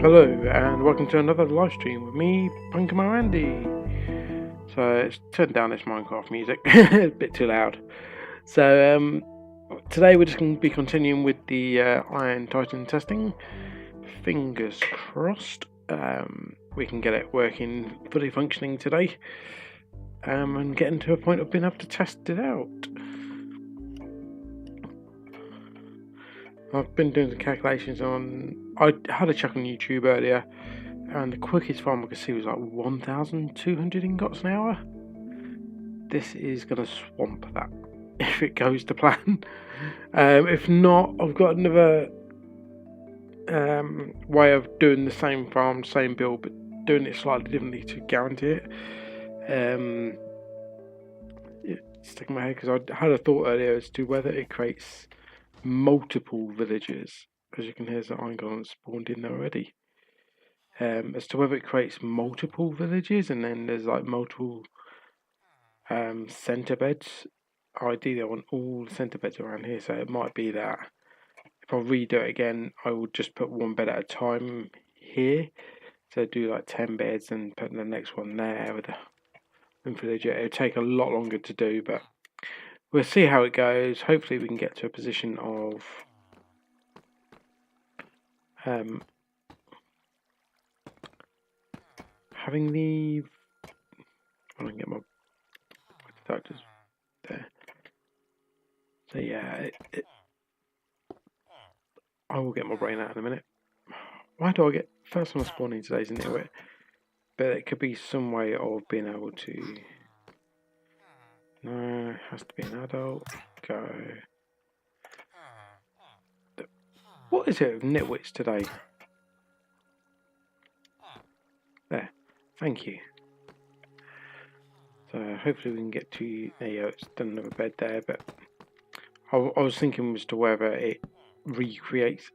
Hello and welcome to another live stream with me, Punkamo Andy. So let's turn down this Minecraft music, it's a bit too loud. So today we're just going to be continuing with the Iron Titan testing. Fingers crossed we can get it working, fully functioning today, and getting to a point of being able to test it out. I've been doing the calculations I had a check on YouTube earlier, and the quickest farm I could see was like 1,200 ingots an hour. This is going to swamp that if it goes to plan. If not, I've got another way of doing the same farm, same build, but doing it slightly differently to guarantee it. It's stuck in my head because I had a thought earlier as to whether it creates multiple villages. As you can hear, the iron golem spawned in there already. As to whether it creates multiple villages and then there's like multiple centre beds. Ideally I want all the centre beds around here, so it might be that if I redo it again I will just put one bed at a time here, so do like 10 beds and put the next one there with a villager. It'll take a lot longer to do, but we'll see how it goes. Hopefully we can get to a position of having the... I can get my deductors there. So yeah, I will get my brain out in a minute. Why do I get first one spawning today's an nitwit? But it could be some way of being able to... No, it has to be an adult. Go. What is it with nitwits today? There. Thank you. So hopefully we can get to... There you go, it's done another bed there, but I was thinking as to whether it recreates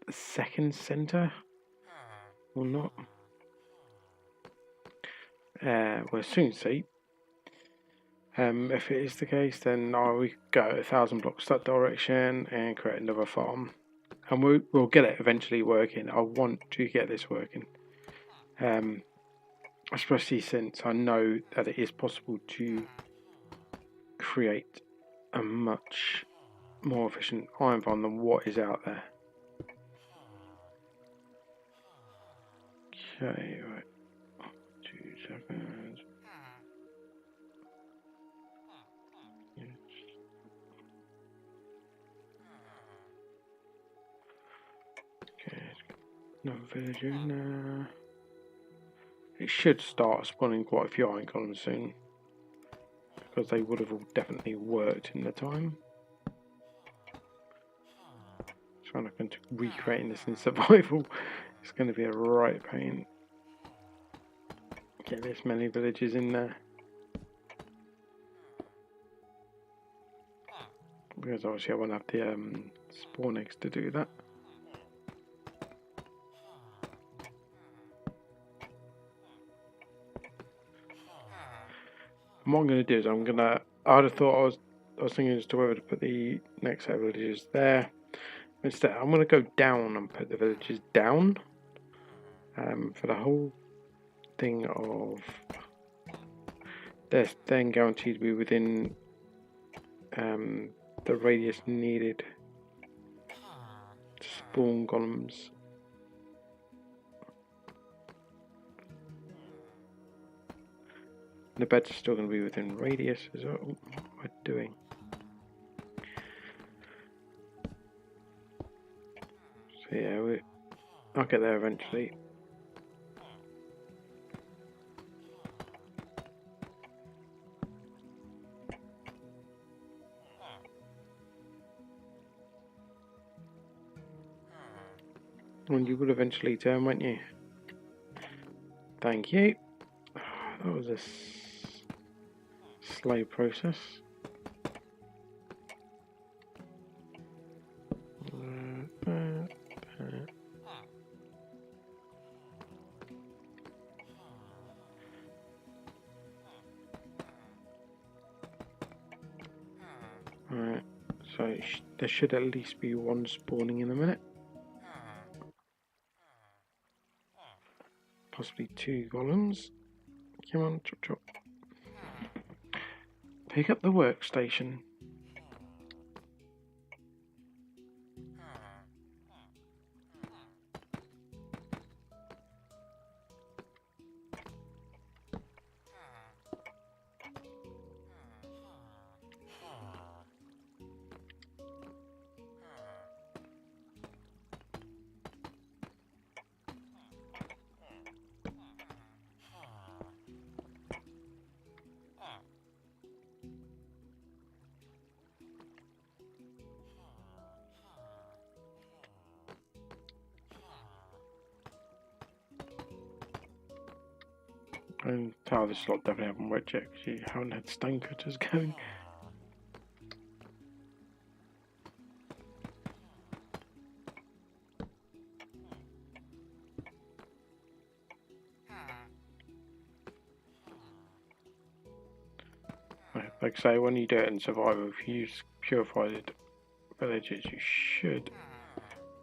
the second centre or not. We'll soon see. If it is the case, then I will go 1,000 blocks that direction and create another farm, and we'll get it eventually working. I want to get this working, especially since I know that it is possible to create a much more efficient iron farm than what is out there. Okay, right. 2 seconds. Okay, another villager in there. It should start spawning quite a few iron columns soon, because they would have all definitely worked in the time. Trying to recreating this in survival, it's going to be a right pain. Get this many villages in there, because obviously I won't have the spawn eggs to do that. And what I'm going to do is I'd have thought I was thinking as to whether to put the next set of villages there. Instead, I'm going to go down and put the villages down for the whole thing of they're then guaranteed to be within the radius needed to spawn golems. The beds are still going to be within radius as well. What am I doing? So yeah, I'll get there eventually. And you would eventually turn, won't you? Thank you. That was a slow process. Alright, so there should at least be one spawning in a minute. possibly 2 golems. Come on, chop chop. Pick up the workstation. And this slot definitely haven't worked yet because you haven't had stone cutters going. Like I say, when you do it in survival, if you use purified villages, you should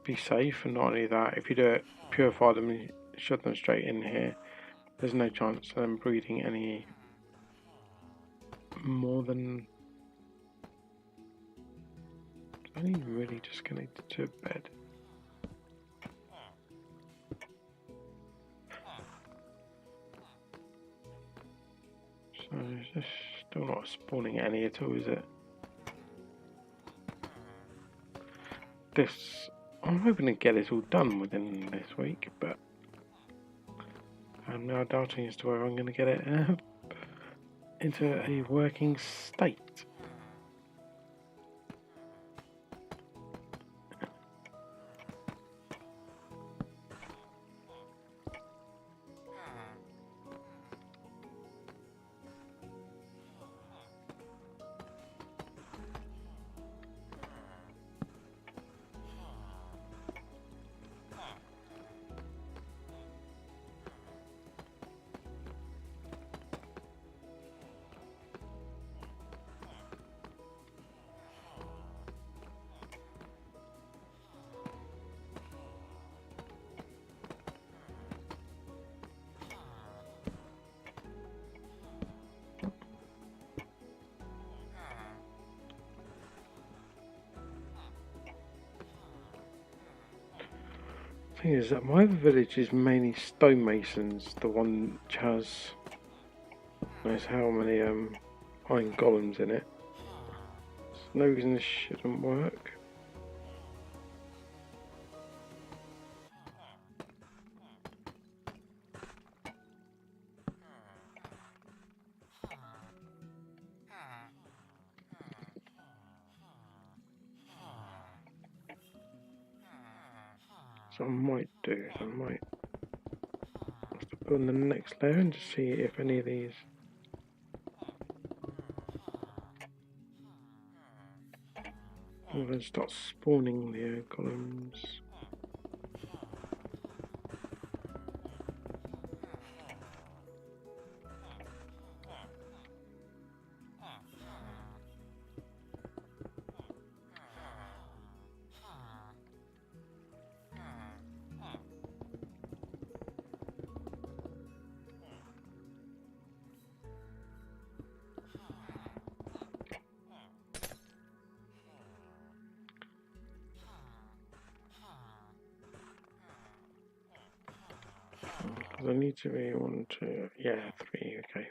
be safe. And not only that, if you do it, purify them and shove them straight in here, there's no chance of them breeding any more than only really just connected to a bed. So it's just still not spawning any at all, is it? This, I'm hoping to get it all done within this week, but I'm now doubting as to whether I'm going to get it into a working state. Thing is that my other village is mainly stonemasons. The one which has how many iron golems in it. There's no reason this shouldn't work. So I might do is I might have to put on the next layer and just see if any of these will then start spawning the golems. Because I need to be 1, 2, yeah, 3, okay.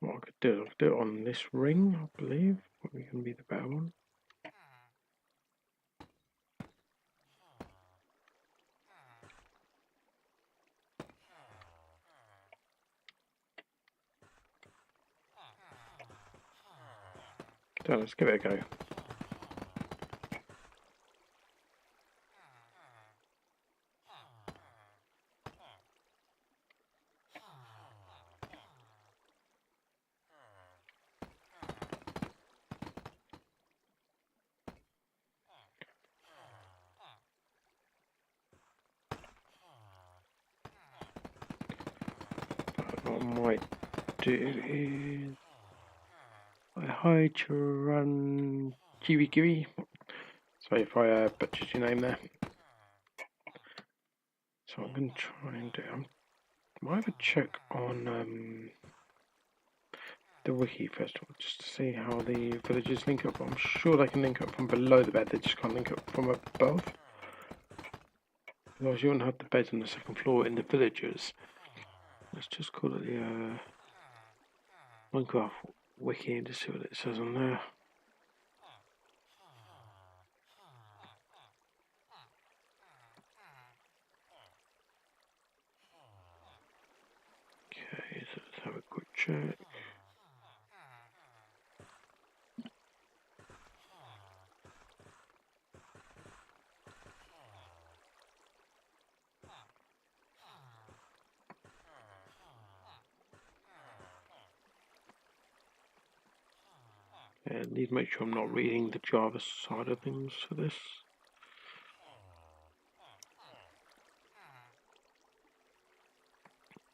What I could do it on this ring, I believe. Probably going to be the better one. So let's give it a go. What I might do is I hide to run Kiwi Kiwi. Sorry if I butchered your name there. So I'm going to try and do. I might have a check on the wiki first of all, just to see how the villages link up. I'm sure they can link up from below the bed. They just can't link up from above. Otherwise, you wouldn't have the beds on the second floor in the villages. Let's just call it the Minecraft wiki and just see what it says on there. Okay, so let's have a quick check. I need to make sure I'm not reading the Java side of things for this.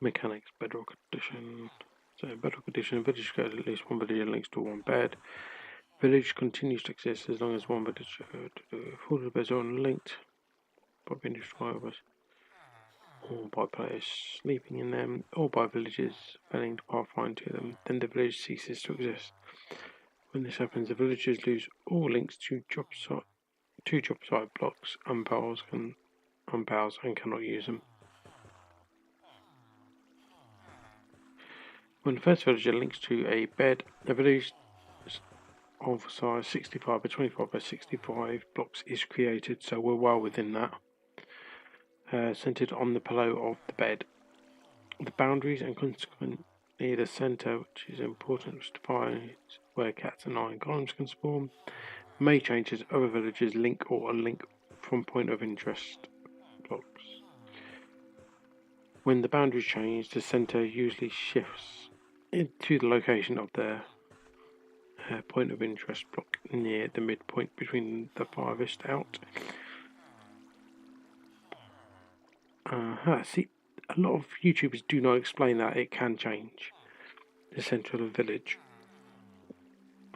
Mechanics, Bedrock Edition. So Bedrock Edition, village code, at least one village links to one bed. Village continues to exist as long as one village, all of the beds are unlinked. By being destroyed, or by players sleeping in them, or by villagers failing to pathfind to them, then the village ceases to exist. When this happens, the villagers lose all links to job site blocks, unpowers and cannot use them. When the first villager links to a bed, a village of size 65 by 25 by 65 blocks is created, so we're well within that. Centered on the pillow of the bed. The boundaries and consequently the center, which is important, which defines where cats and iron golems can spawn, may change as other villagers link or unlink from point of interest blocks. When the boundaries change, the center usually shifts into the location of their point of interest block near the midpoint between the farthest out. See, a lot of YouTubers do not explain that it can change the center of the village.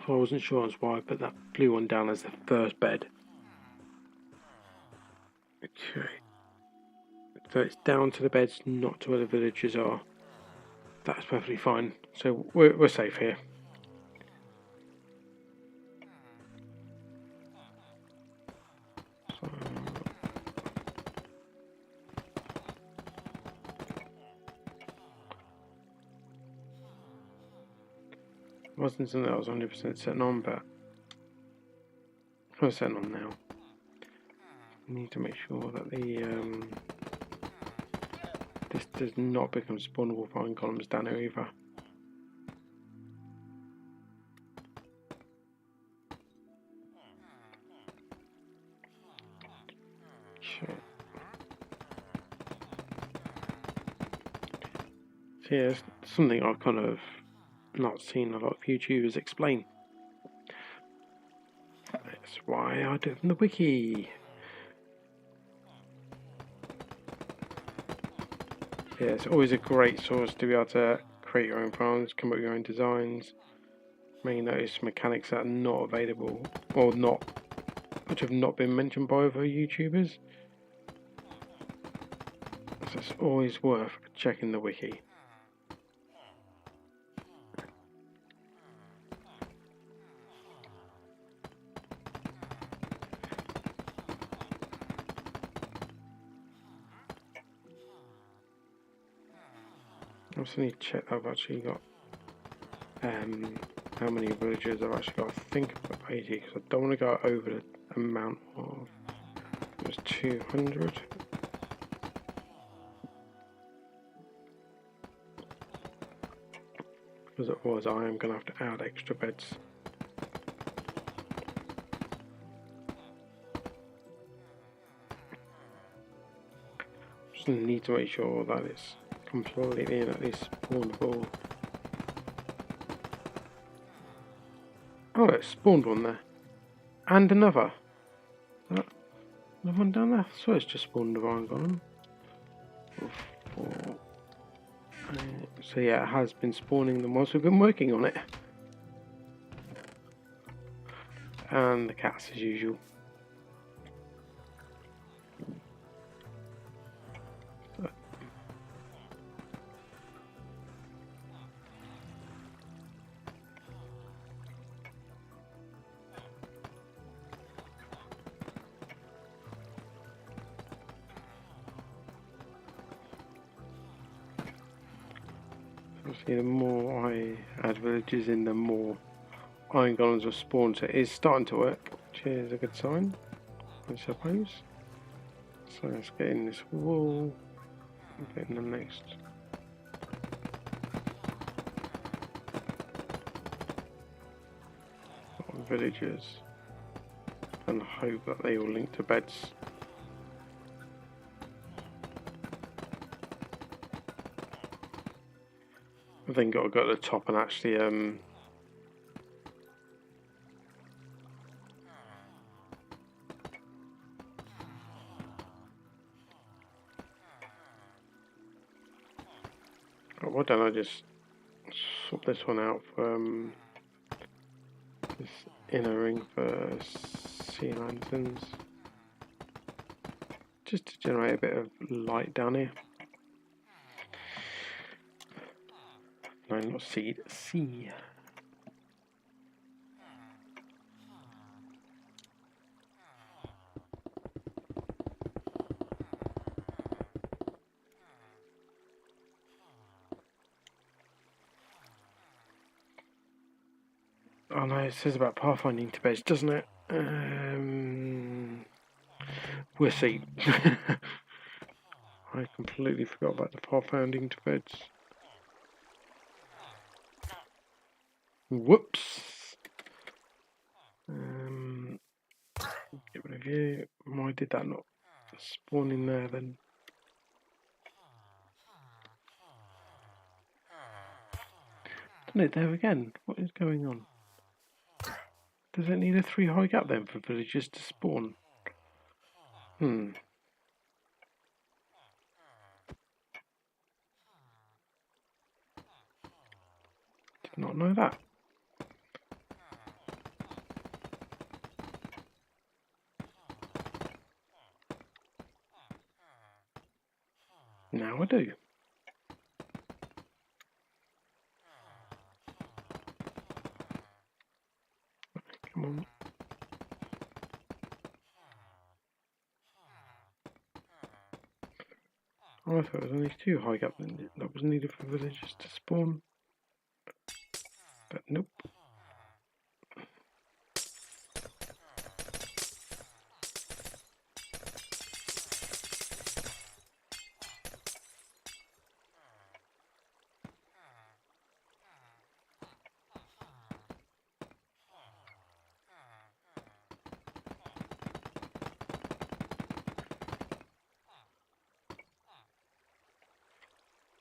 So I wasn't sure as why I put that blue one down as the first bed. Okay. So it's down to the beds, not to where the villagers are. That's perfectly fine. So we're safe here. So, it wasn't something I was 100% certain on, but I'm certain on now. I need to make sure that this does not become spawnable iron columns down here either. Okay. So yeah, it's something I've kind of not seen a lot of YouTubers explain. That's why I do it from the wiki. Yeah, it's always a great source to be able to create your own farms, come up with your own designs. You may notice mechanics that are not available, or which have not been mentioned by other YouTubers. So it's always worth checking the wiki. I also need to check that I've actually got how many villagers I've actually got. I think about 80 because I don't want to go over the amount of. It was 200. Because it was, I am going to have to add extra beds. Just need to make sure that it's completely in at least spawnable. Oh, it spawned one there. And another. Another one down there. So it's just spawned a iron golem. So yeah, it has been spawning them whilst we've been working on it. And the cats as usual. Obviously, the more I add villages in, the more iron golems will spawn. So it is starting to work, which is a good sign, I suppose. So let's get in this wall and get in the next. Villagers, and hope that they all link to beds. I think I've got to go to the top and actually why don't I just swap this one out for this inner ring for sea lanterns, just to generate a bit of light down here. No, not seed, sea. Oh no, it says about pathfinding to beds, doesn't it? We'll see. I completely forgot about the pathfinding to beds. Whoops. Get rid of you. Why did that not spawn in there then? Done it there again. What is going on? Does it need a 3 high gap then for villagers to spawn? Did not know that. Now I do. Come on. Oh, I thought it was only 2 high gap that was needed for villagers to spawn. But nope.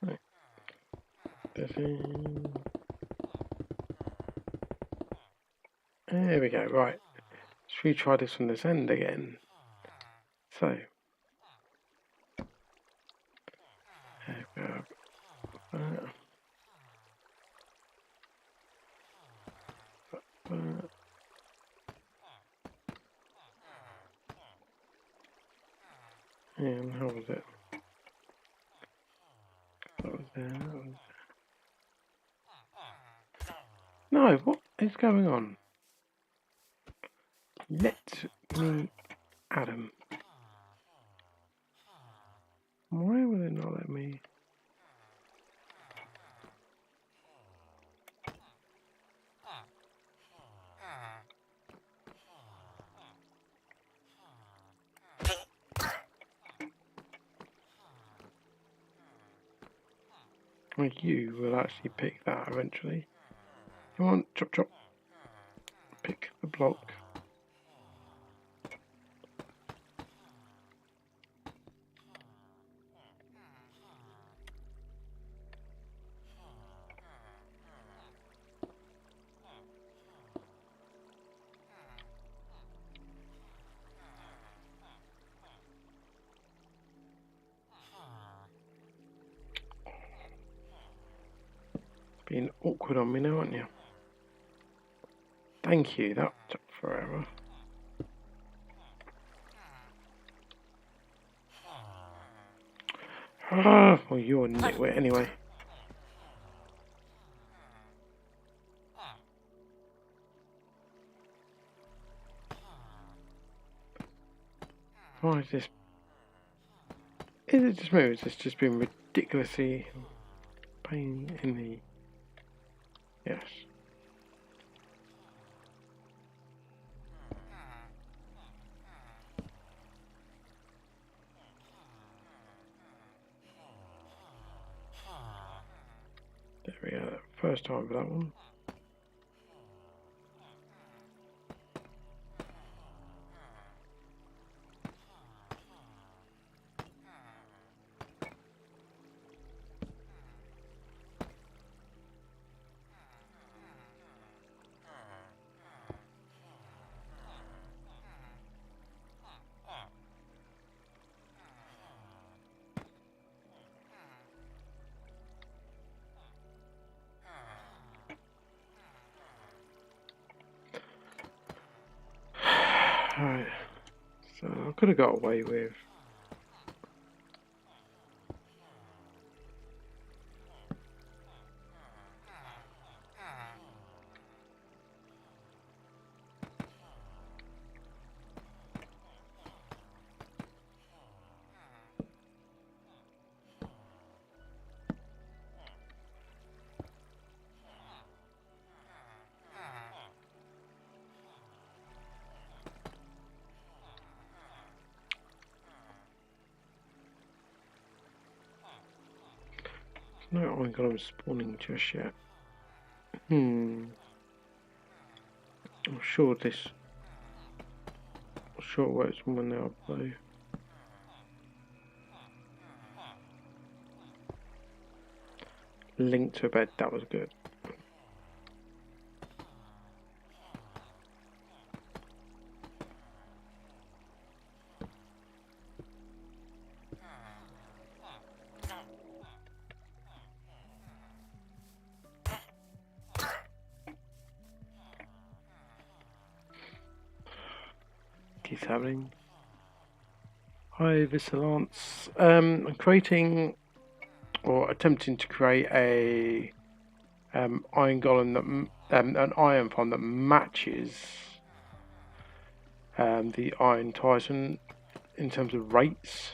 Right. There we go, right. Should we try this from this end again? So. There we go. And how was it? That was there. That was there. No, what is going on? Let me add them. Why will it not let me? Like you will actually pick that eventually. Come on, chop chop. Pick the block. Being awkward on me now, aren't you? Thank you, that took forever. Well, you're a nitwit anyway. Why is this? Is it just me? Or is this just been ridiculously pain in the... Yes. There we go. First time for that one. Alright, so I could have got away with no, I haven't got them spawning just yet. I'm sure it works when they upload. Link to a bed, that was good. Keeps happening. Hi, Vigilance. I'm creating or attempting to create a iron golem that an iron farm that matches the Iron Titan in terms of rates.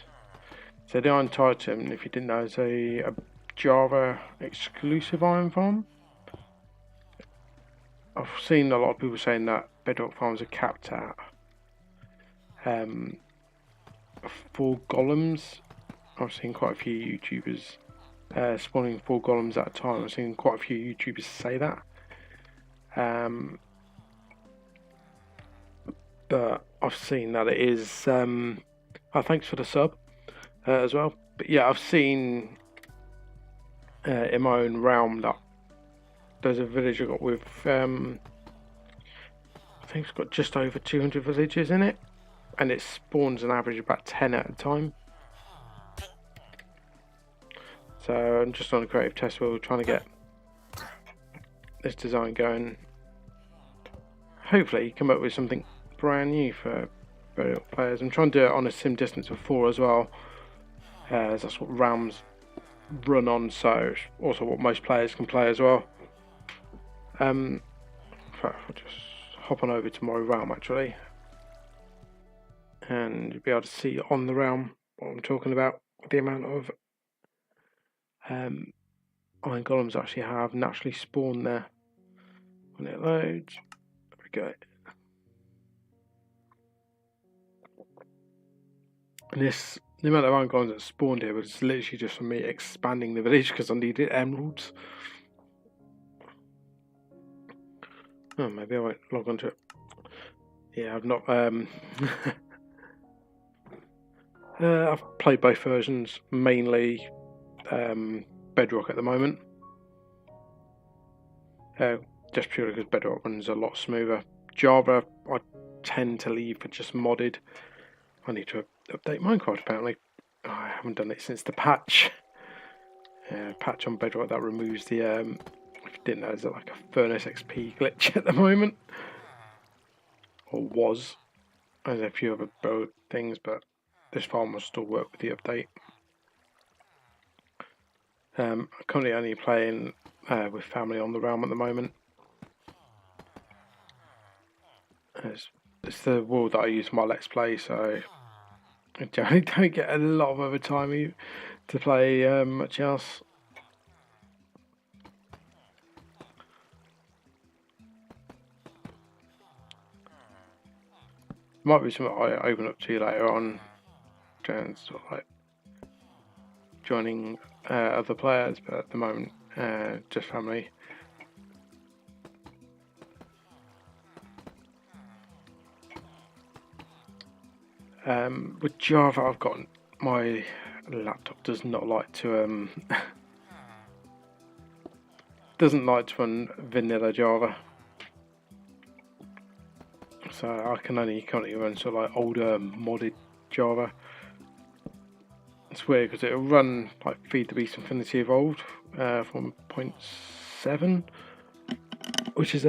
So the Iron Titan, if you didn't know, is a Java exclusive iron farm. I've seen a lot of people saying that Bedrock farms are capped at 4 golems. I've seen quite a few YouTubers spawning 4 golems at a time. I've seen quite a few YouTubers say that. But I've seen that it is... oh, thanks for the sub as well. But yeah, I've seen in my own realm that there's a village I got with... I think it's got just over 200 villages in it. And it spawns an average of about 10 at a time. So I'm just on a creative test wheel trying to get this design going. Hopefully come up with something brand new for players. I'm trying to do it on a sim distance of 4 as well, as that's what realms run on, so it's also what most players can play as well. In fact, I'll just hop on over to my realm actually, and you'll be able to see on the realm what I'm talking about, the amount of iron golems actually have naturally spawned there. When it loads, there we go. And this, the amount of iron golems that spawned here was literally just from me expanding the village because I needed emeralds. Oh, maybe I won't log onto it. Yeah, I've not. I've played both versions, mainly Bedrock at the moment. Just purely because Bedrock runs a lot smoother. Java, I tend to leave for just modded. I need to update Minecraft apparently. Oh, I haven't done it since the patch. Patch on Bedrock that removes the, if you didn't know, there's like a Furnace XP glitch at the moment. Or was. There's a few other things, but this farm will still work with the update. I'm currently only playing with family on the realm at the moment. It's the world that I use for my Let's Play, so I generally don't get a lot of other time to play much else. Might be something I open up to later on, and sort of like joining other players, but at the moment, just family. With Java, I've got my laptop does not like to doesn't like to run vanilla Java, so I can only currently run sort of like older modded Java. It's weird because it'll run like Feed the Beast Infinity Evolved from 0.7, which is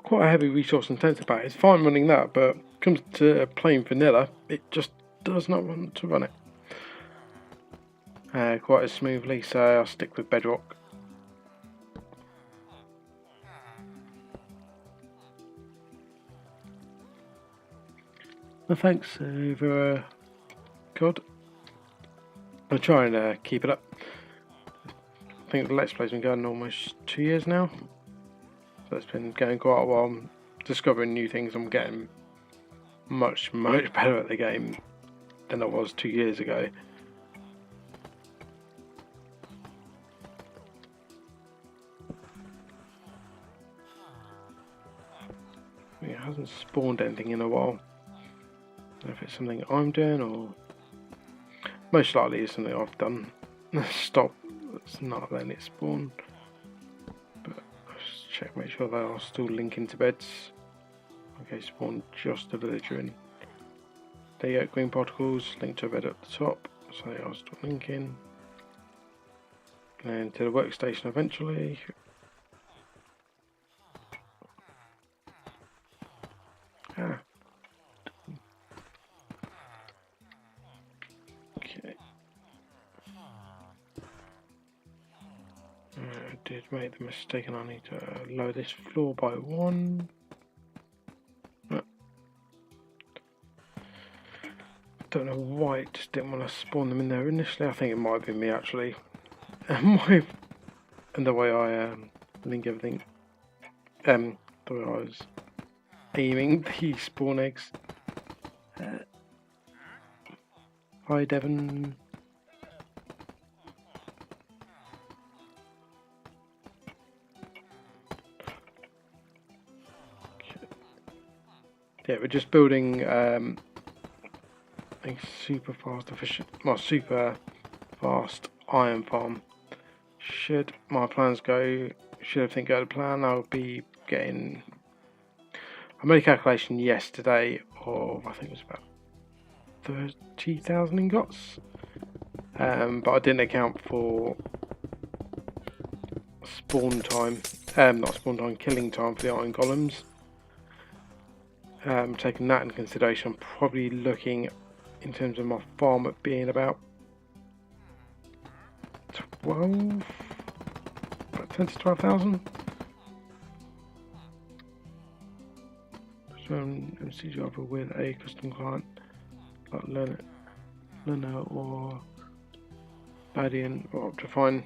quite a heavy resource intensive pack. It's fine running that, but when it comes to plain vanilla, it just does not want to run it quite as smoothly, so I'll stick with Bedrock. Well, thanks for God. I'll try and keep it up. I think the Let's Play's been going almost 2 years now, so it's been going quite a while. I'm discovering new things. I'm getting much better at the game than I was 2 years ago. It hasn't spawned anything in a while. I don't know if it's something I'm doing, or most likely it's something I've done. Stop, it's not letting it spawn. But let's check, make sure they are still linking to beds. Okay, spawn just the villager in. There you go, green particles, link to a bed at the top, so they are still linking. And to the workstation eventually. Okay. I did make the mistake and I need to lower this floor by 1. Don't know why it just didn't want to spawn them in there initially. I think it might have been me actually. And the way I link everything. The way I was aiming the spawn eggs. Hi Devon. Okay. Yeah, we're just building a super fast iron farm. Should my plans go, should everything go to plan, I'll be getting. I made a calculation yesterday of, I think it was about 30,000 ingots, but I didn't account for spawn time, not spawn time, killing time for the iron golems. Taking that into consideration, I'm probably looking in terms of my farm at being about 12, about 10 to 12,000. So MC Java with a custom client like Leno or Badian or Optifine.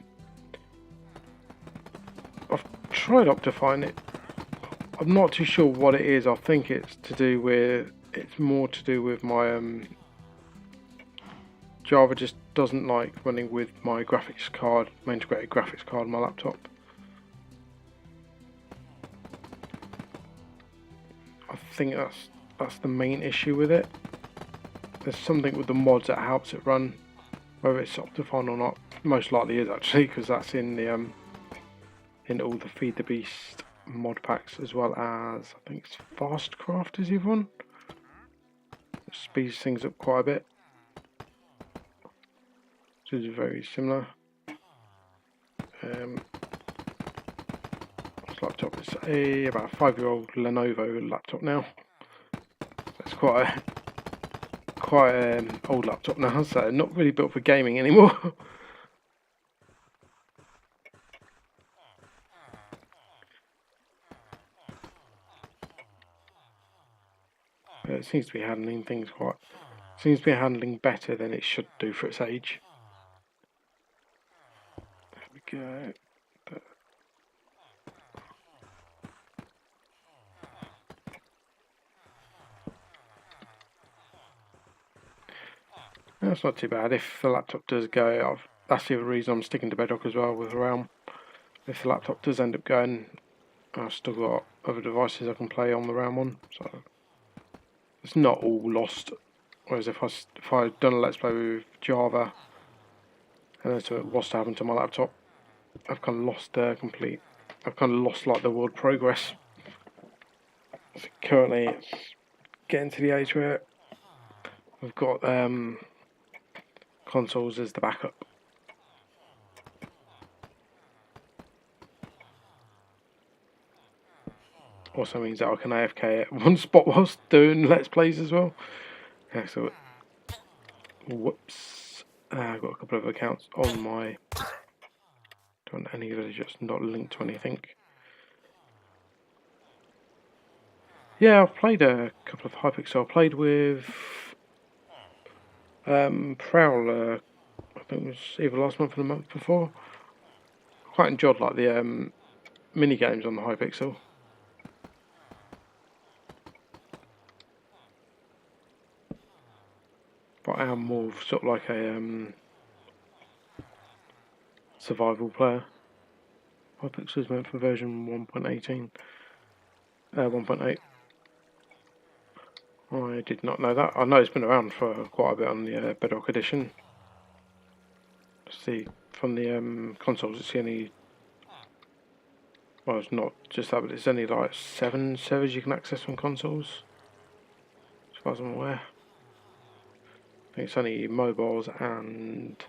I've tried Optifine it. I'm not too sure what it is. I think it's more to do with my Java just doesn't like running with my graphics card, my integrated graphics card on my laptop. I think that's the main issue with it. There's something with the mods that helps it run, whether it's Optifine or not. Most likely is actually, because that's in the in all the Feed the Beast mod packs, as well as I think it's Fastcraft is the other one. It speeds things up quite a bit. So it's very similar. This laptop is about a 5-year-old Lenovo laptop now. It's quite old laptop now, so not really built for gaming anymore. It seems to be handling things seems to be handling better than it should do for its age. There we go. That's not too bad. If the laptop does go, that's the other reason I'm sticking to Bedrock as well with Realm. If the laptop does end up going, I've still got other devices I can play on the Realm on, so it's not all lost. Whereas if I'd done a Let's Play with Java and then something was to happen to my laptop, I've kind of lost I've kind of lost like the world progress. So currently, it's getting to the age where we've got consoles as the backup. Also means that I can AFK at one spot whilst doing Let's Plays as well. Yeah, so whoops, I've got a couple of accounts on my. Don't any of it is just not linked to anything. Yeah, I've played a couple of Hypixel. I played with Prowl. I think it was either last month or the month before. Quite enjoyed like the mini games on the Hypixel. But I am more sort of like a survival player. Hypixel is meant for version 1.18, 1.8. I did not know that. I know it's been around for quite a bit on the Bedrock edition. See, from the consoles, it's only. Well, it's not just that, but it's only like 7 servers you can access from consoles, as far as I'm aware. I think it's only mobiles and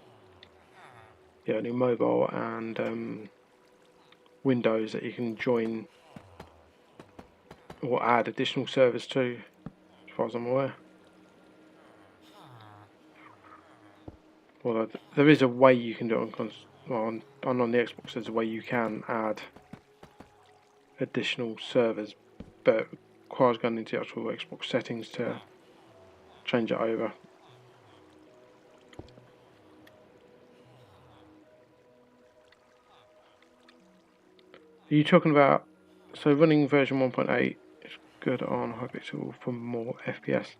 only mobile and Windows that you can join or add additional servers to, as far as I'm aware. Well, there is a way you can do it on on the Xbox. There's a way you can add additional servers, but it requires going into the actual Xbox settings to change it over. Are you talking about, so running version 1.8 is good on Hypixel for more FPS.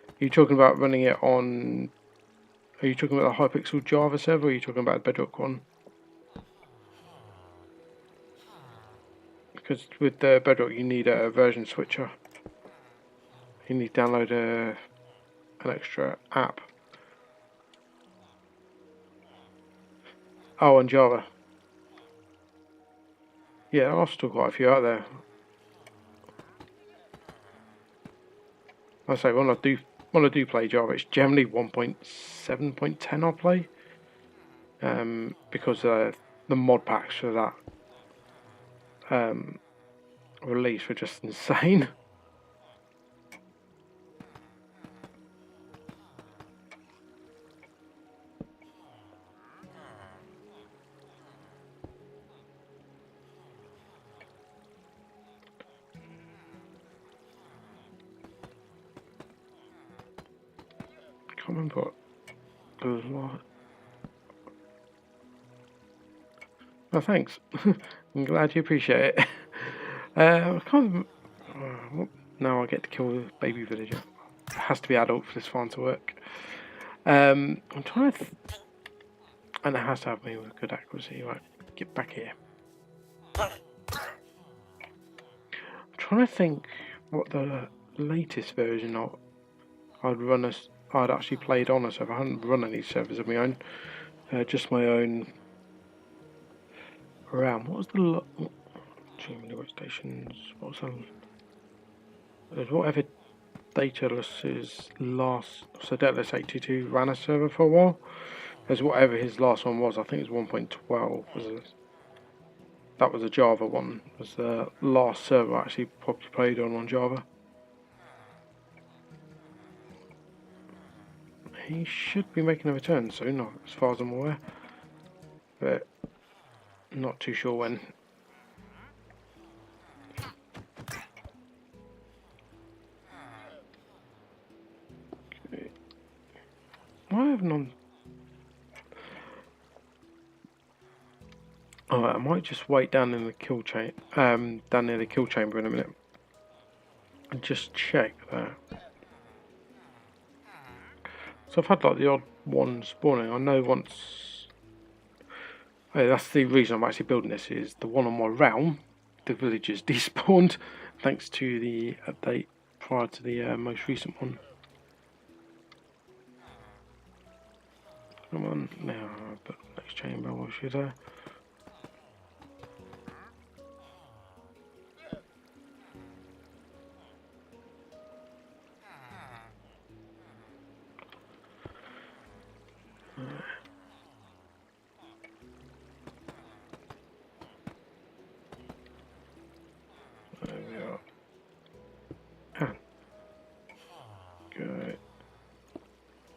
Are you talking about running it on, are you talking about the Hypixel Java server or are you talking about the Bedrock one? Because with the Bedrock you need a version switcher. You need to download an extra app. Oh, on Java. Yeah, I've still got a few out there. I say when I do play Java, it's generally 1.7.10 I play. Because the mod packs for that release were just insane. I can't remember what there was a lot. Oh, thanks. I'm glad you appreciate it. I can't. Now I get to kill the baby villager. It has to be adult for this farm to work. I'm trying to. And it has to have me with good accuracy. Right, get back here. I'm trying to think what the latest version I'd actually played on a server. I hadn't run any servers of my own, just my own RAM. What was the too many workstations? What was that? There's whatever Dataless's last. So Dataless 822 ran a server for a while. There's whatever his last one was. I think it was 1.12. That was a Java one. It was the last server I actually probably played on Java. He should be making a return soon, as far as I'm aware, but not too sure when. Okay. Why haven't I? Alright, I might just wait down in the kill down near the kill chamber in a minute, and just check that. So I've had like the odd one spawning. I know once. Oh, that's the reason I'm actually building this. Is the one on my realm, the villagers despawned, thanks to the update prior to the most recent one. Come on now, but next chamber, what should I? There we are. Good.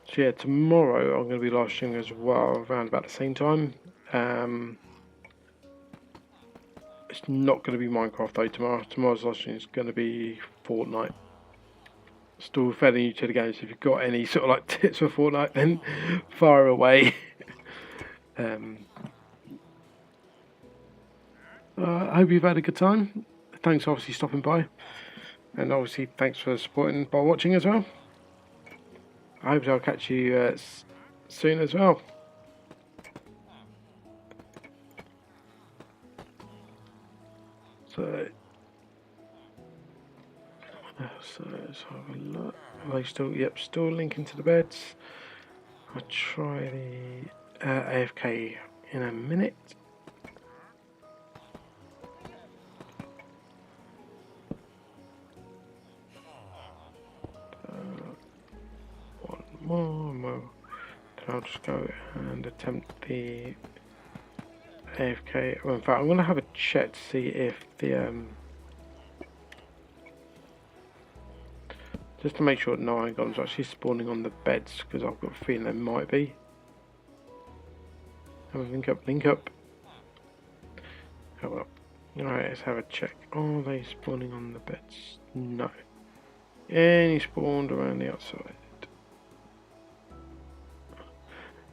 So yeah, tomorrow I'm going to be live streaming as well, around about the same time. It's not going to be Minecraft though tomorrow. Tomorrow's live stream is going to be Fortnite. Still fairly new to the game, so if you've got any sort of like tips for Fortnite, then fire away. I hope you've had a good time. Thanks for obviously stopping by, and obviously thanks for supporting by watching as well. I hope I'll catch you soon as well. So let's have a look. Are they still? Yep, still linking to the beds. I'll try the AFK in a minute. One more. Then I'll just go and attempt the AFK. Well, in fact, I'm going to have a check to see if the just to make sure no icons are actually spawning on the beds, because I've got a feeling they might be. Have a link up. Oh well. Alright, let's have a check. Are they spawning on the beds? No. Any spawned around the outside.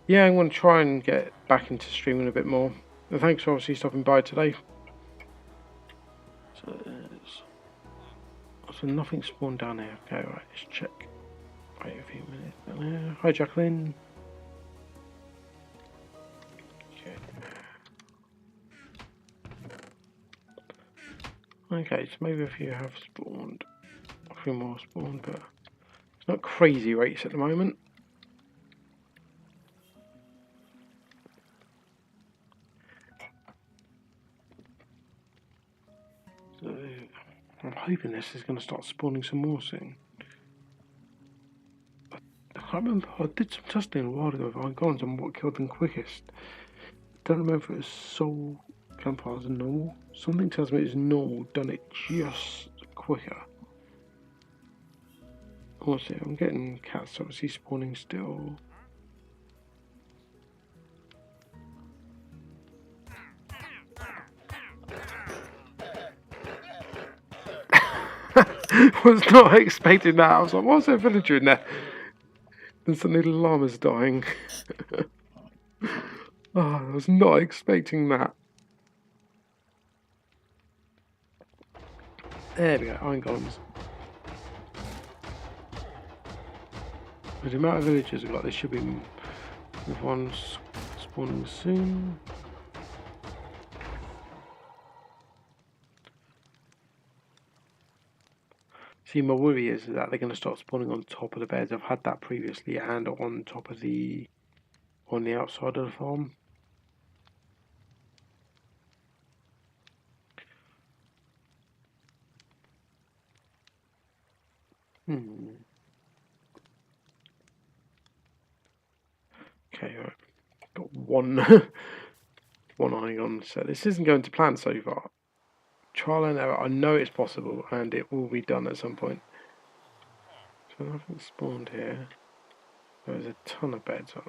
Yeah, I'm going to try and get back into streaming a bit more. And thanks for obviously stopping by today. So nothing spawned down here. Okay, right, let's check. Wait a few minutes down there. Hi, Jacqueline. Okay, so maybe a few have spawned. A few more spawned, but it's not crazy rates at the moment. So I'm hoping this is going to start spawning some more soon. I can't remember. I did some testing a while ago with icons on what killed them quickest. Don't remember if it was soul campfires or normal. Something tells me it's normal, done it just quicker. Also, I'm getting cats obviously spawning still. Was not expecting that. I was like, what's that villager in there? Then suddenly the llama's dying. Oh, I was not expecting that. There we go, iron golems. With the amount of villagers we've got, there should be with one spawning soon. See, my worry is that they're going to start spawning on top of the beds. I've had that previously, and on top of on the outside of the farm. Okay, right. Got one one eye on. So this isn't going to plan so far. Trial and error. I know it's possible, and it will be done at some point. So nothing spawned here. There's a ton of beds on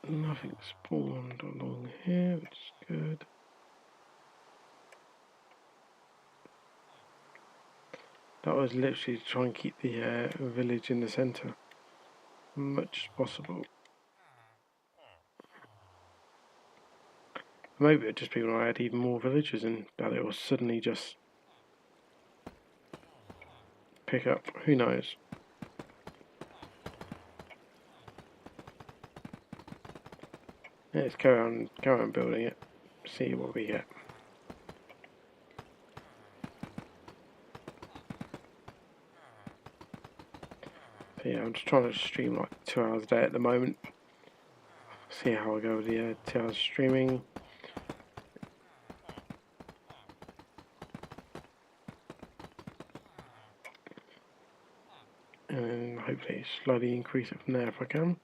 it. Nothing spawned along here, which is good. That was literally to try and keep the village in the centre as much as possible. Maybe it'd just be when I had even more villagers and that it was suddenly just pick up. Who knows? Let's go on building it. See what we get. So yeah, I'm just trying to stream like 2 hours a day at the moment. See how I go with the 2 hours streaming. And hopefully slowly increase it from there if I can.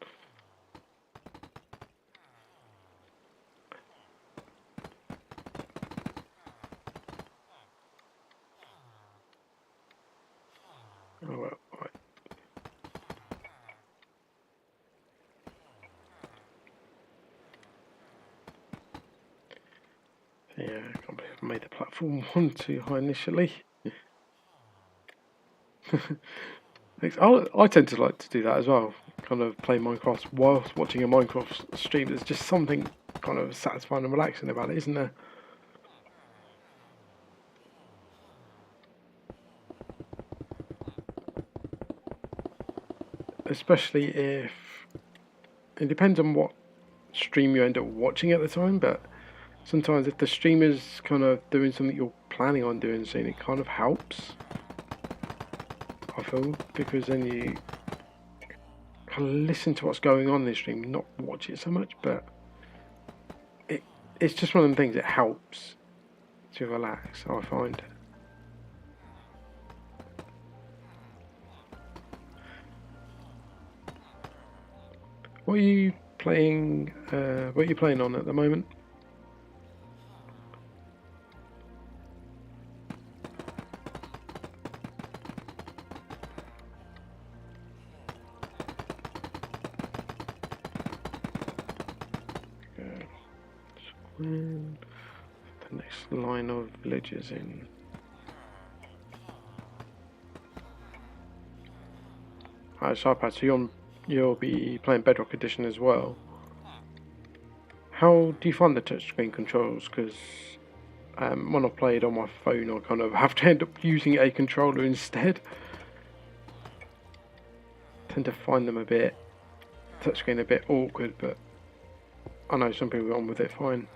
Oh well, right. Yeah, I can't believe I made the platform one too high initially. I tend to like to do that as well. Kind of play Minecraft whilst watching a Minecraft stream. There's just something kind of satisfying and relaxing about it, isn't there? Especially if it depends on what stream you end up watching at the time, but sometimes if the streamer's kind of doing something you're planning on doing soon, it kind of helps, I feel, because then you kind of listen to what's going on in the stream, not watch it so much, but it's just one of them things, it helps to relax, I find. What are you playing? What are you playing on at the moment? The next line of villages in. Alright, so iPad, so you'll be playing Bedrock Edition as well. How do you find the touchscreen controls? Because when I played on my phone, I kind of have to end up using a controller instead. Tend to find them touchscreen a bit awkward, but I know some people get on with it fine.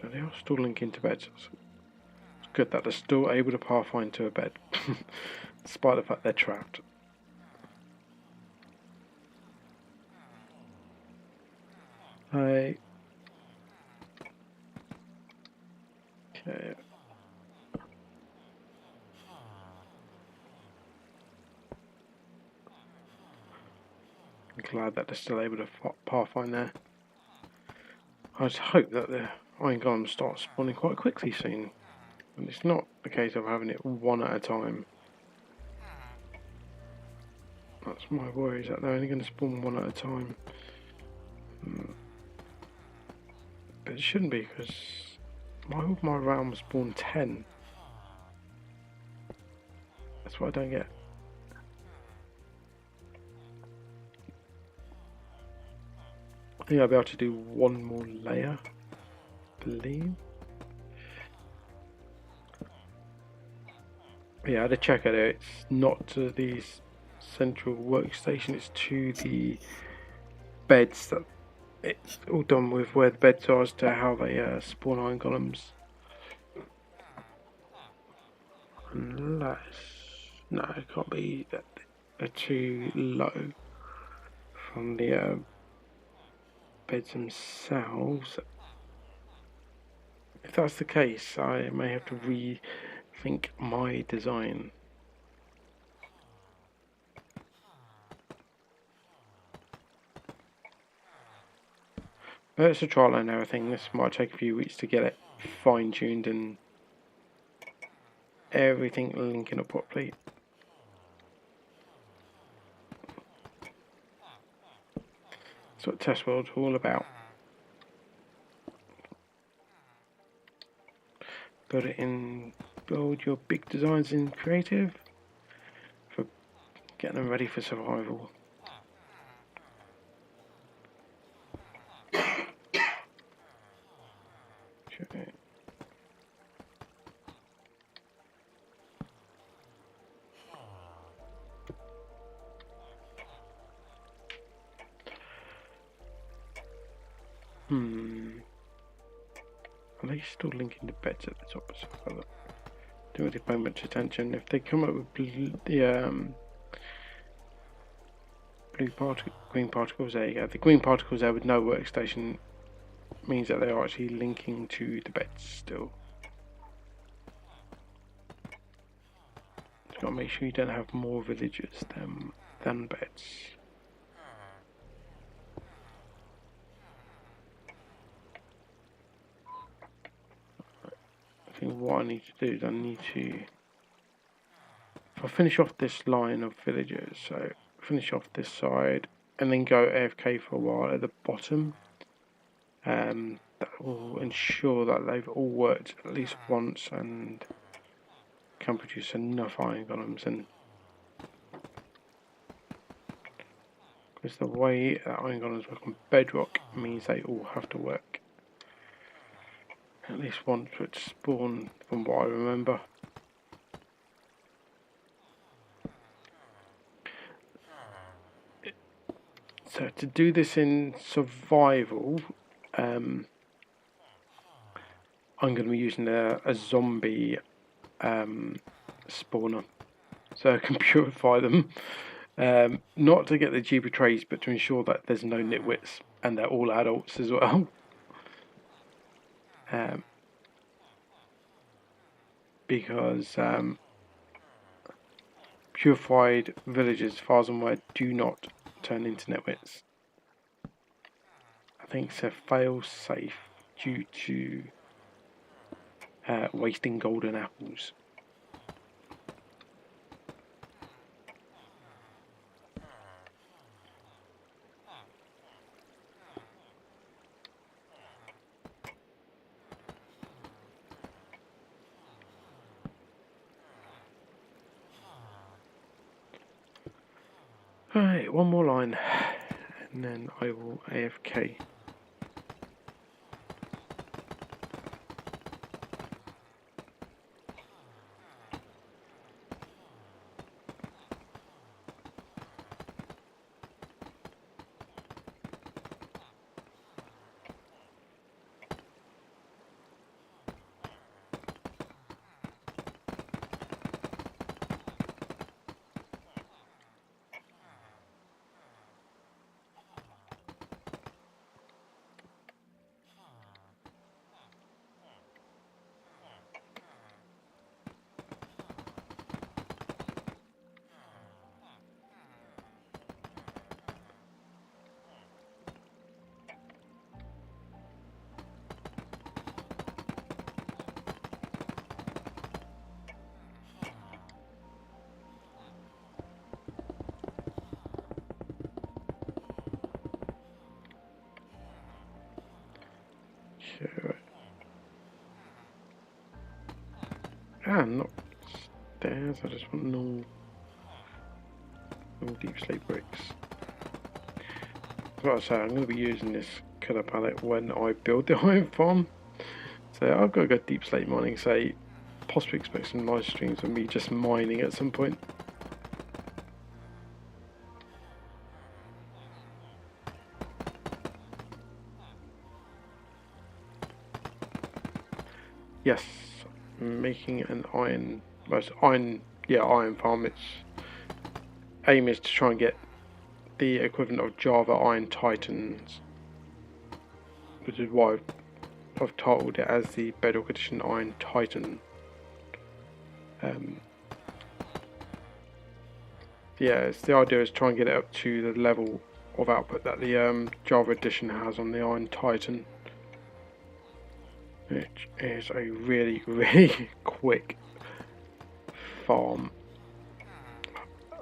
So they are still linking to beds. It's good that they're still able to pathfind to a bed, despite the fact they're trapped. Okay. I'm glad that they're still able to pathfind there. I just hope that the iron golems start spawning quite quickly soon. And it's not a case of having it one at a time. That's my worry, is that they're only going to spawn one at a time. But it shouldn't be, because my realm spawned 10. That's what I don't get. I think I'll be able to do one more layer, I believe. Yeah, I had to check it out. It's not to the central workstation, it's to the beds. That it's all done with where the beds are as to how they spawn iron golems. Unless, no, it can't be that they're too low from the beds themselves. If that's the case, I may have to rethink my design. But it's a trial and error thing. This might take a few weeks to get it fine-tuned and everything linking up properly. That's what Test World's all about. build your big designs in creative for getting them ready for survival. Okay. Are they still linking the beds at the top? So don't really pay much attention. If they come up with green particles, there you go. The green particles there with no workstation means that they are actually linking to the beds still. Just gotta make sure you don't have more villagers than beds. I think what I need to do is if I finish off this line of villagers, so finish off this side and then go AFK for a while at the bottom, that will ensure that they've all worked at least once and can produce enough iron golems. And because the way that iron golems work on Bedrock means they all have to work at least once for it to spawn, from what I remember. So to do this in survival, I'm going to be using a zombie spawner, so I can purify them. Not to get the G betrays, but to ensure that there's no nitwits and they're all adults as well. Because purified villagers, as far as I'm aware, do not turn into nitwits. I think it's a fail safe due to wasting golden apples. Alright, one more line and then I will AFK. Not stairs, I just want normal deep slate bricks. Like I say, I'm going to be using this colour palette when I build the iron farm. So I've got to go deep slate mining, so possibly expect some live streams of me just mining at some point. Yes, making an iron farm. Its aim is to try and get the equivalent of Java Iron Titans, which is why I've titled it as the Bedrock Edition Iron Titan. The idea is try and get it up to the level of output that the Java Edition has on the Iron Titan, which is a really, really quick farm.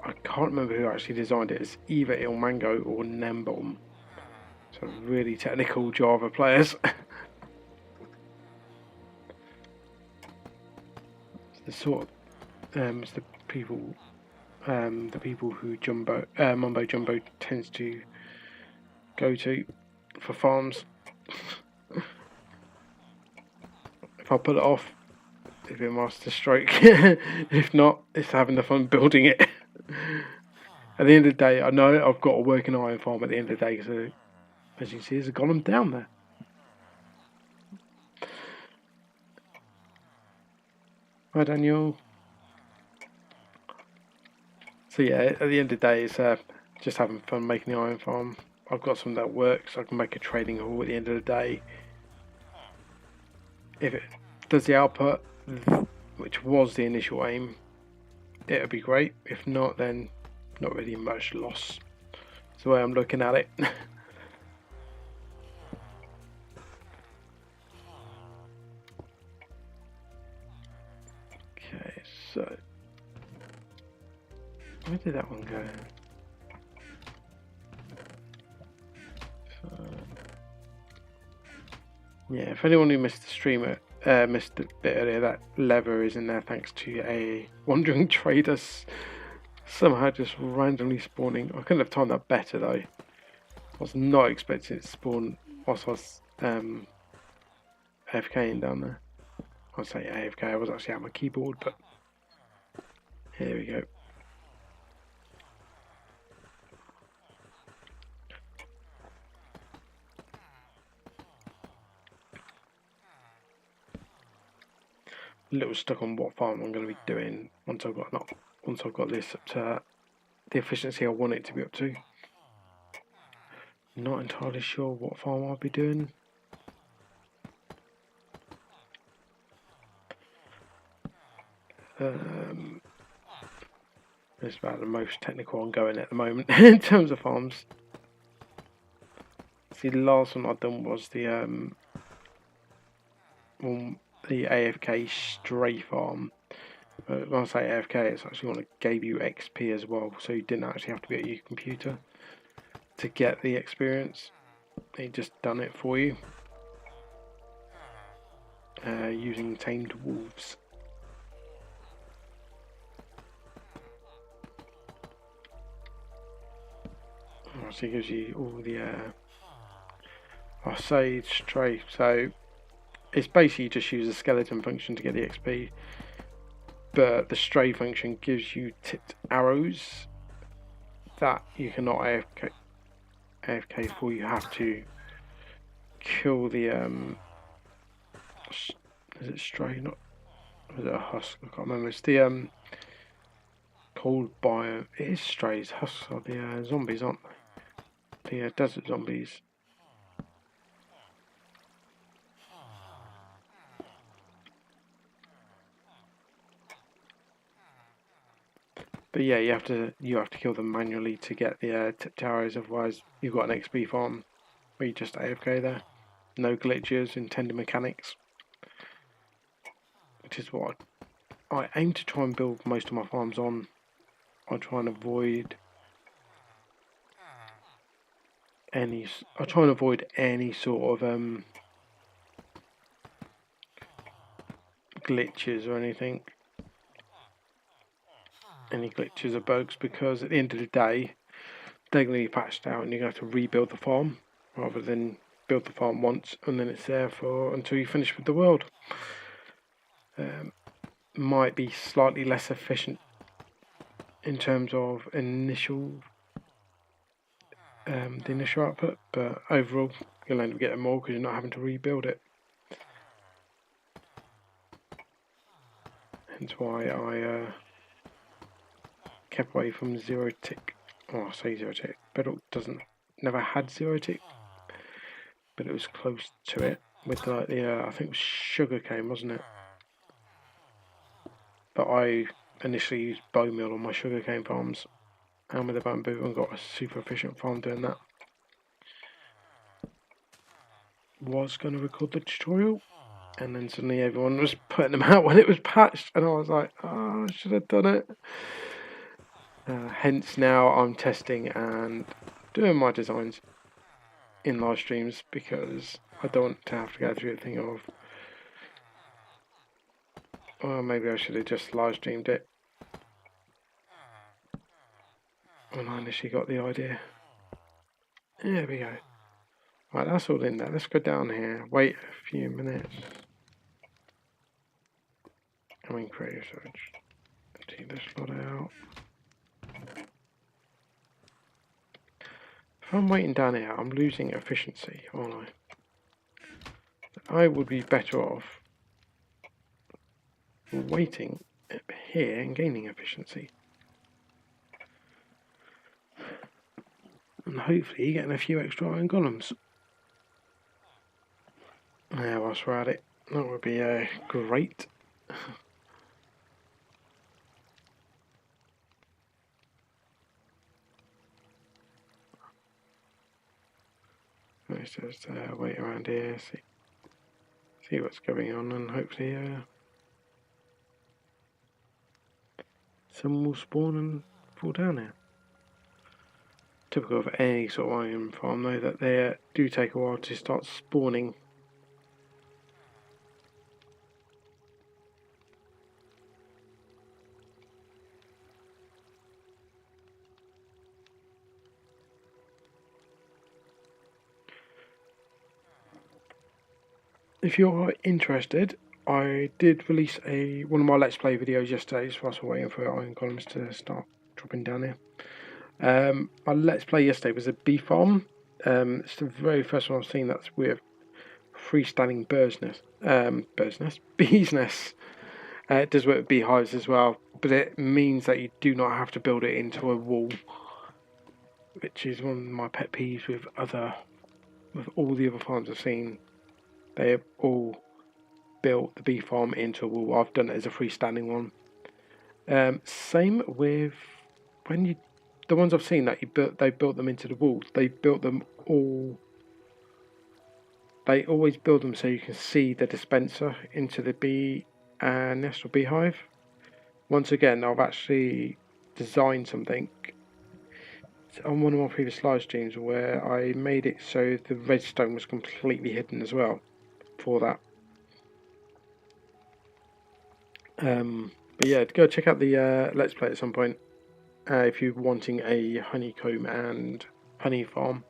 I can't remember who actually designed it. It's either Ilmango or Nembom. So really technical Java players. the sort of it's the people who Mumbo Jumbo tends to go to for farms. If I pull it off, it'll be a master stroke. If not, it's having the fun building it. At the end of the day, I know I've got a working iron farm at the end of the day, so as you can see, there's a golem down there. Hi, Daniel. So yeah, at the end of the day, it's just having fun making the iron farm. I've got some that works. I can make a trading hall at the end of the day. If it does the output, which was the initial aim, it'll be great. If not, then not really much loss. That's the way I'm looking at it. Okay, so where did that one go? Yeah, if anyone who missed the stream, missed a bit earlier, that lever is in there thanks to a wandering trader somehow just randomly spawning. I couldn't have timed that better though. I was not expecting it to spawn whilst I was AFKing down there. I say AFK, I was actually at my keyboard, but here we go. A little stuck on what farm I'm going to be doing once I've got this up to the efficiency I want it to be up to. Not entirely sure what farm I'll be doing. It's about the most technical I'm going at the moment in terms of farms. See, the last one I've done was the AFK stray farm. When I say AFK, it's actually one that gave you XP as well, so you didn't actually have to be at your computer to get the experience. It just done it for you using tamed wolves. So it gives you all the sage stray. So it's basically just use the skeleton function to get the XP, but the stray function gives you tipped arrows that you cannot AFK for. You have to kill the is it stray? Not is it a husk? I can't remember. It's the cold biome. It is strays. Husks are the zombies, aren't they? The desert zombies. But yeah, you have to kill them manually to get the tipped arrows. Otherwise, you've got an XP farm where you just AFK there. No glitches, intended mechanics, which is what I aim to try and build most of my farms on. I try and avoid any sort of glitches or anything. Any glitches or bugs, because at the end of the day they're going to be patched out and you're going to have to rebuild the farm rather than build the farm once and then it's there for until you finish with the world. Might be slightly less efficient in terms of the initial output, but overall you'll end up getting more because you're not having to rebuild it. Hence why I kept away from zero tick. Oh, I say zero tick. Bedrock never had zero tick, but it was close to it with like the I think it was sugarcane, wasn't it? But I initially used bone meal on my sugarcane farms and with the bamboo and got a super efficient farm doing that. Was going to record the tutorial and then suddenly everyone was putting them out when it was patched and I was like, oh, I should have done it. Hence now I'm testing and doing my designs in live streams because I don't want to have to go through the thing of Or maybe I should have just live streamed it when I initially got the idea. There we go. Right, that's all in there. Let's go down here. Wait a few minutes. I'm in creative search. Take this lot out. If I'm waiting down here, I'm losing efficiency, aren't I? I would be better off waiting here and gaining efficiency. And hopefully getting a few extra iron golems. Yeah, whilst we're at it, that would be great. Let's just wait around here, see what's going on, and hopefully some will spawn and fall down here. Typical of any sort of iron farm, though, that they do take a while to start spawning. If you're interested, I did release one of my Let's Play videos yesterday, just whilst we're waiting for iron columns to start dropping down here. My Let's Play yesterday was a bee farm. It's the very first one I've seen that's with freestanding bee's nest. It does work with beehives as well, but it means that you do not have to build it into a wall, which is one of my pet peeves with all the other farms I've seen. They have all built the bee farm into a wall. I've done it as a freestanding one. Same with the ones I've seen that they built them into the walls. They built them all. They always build them so you can see the dispenser into the bee nest or beehive. Once again, I've actually designed something on one of my previous live streams where I made it so the redstone was completely hidden as well for that. But yeah, go check out the Let's Play at some point if you're wanting a honeycomb and honey farm.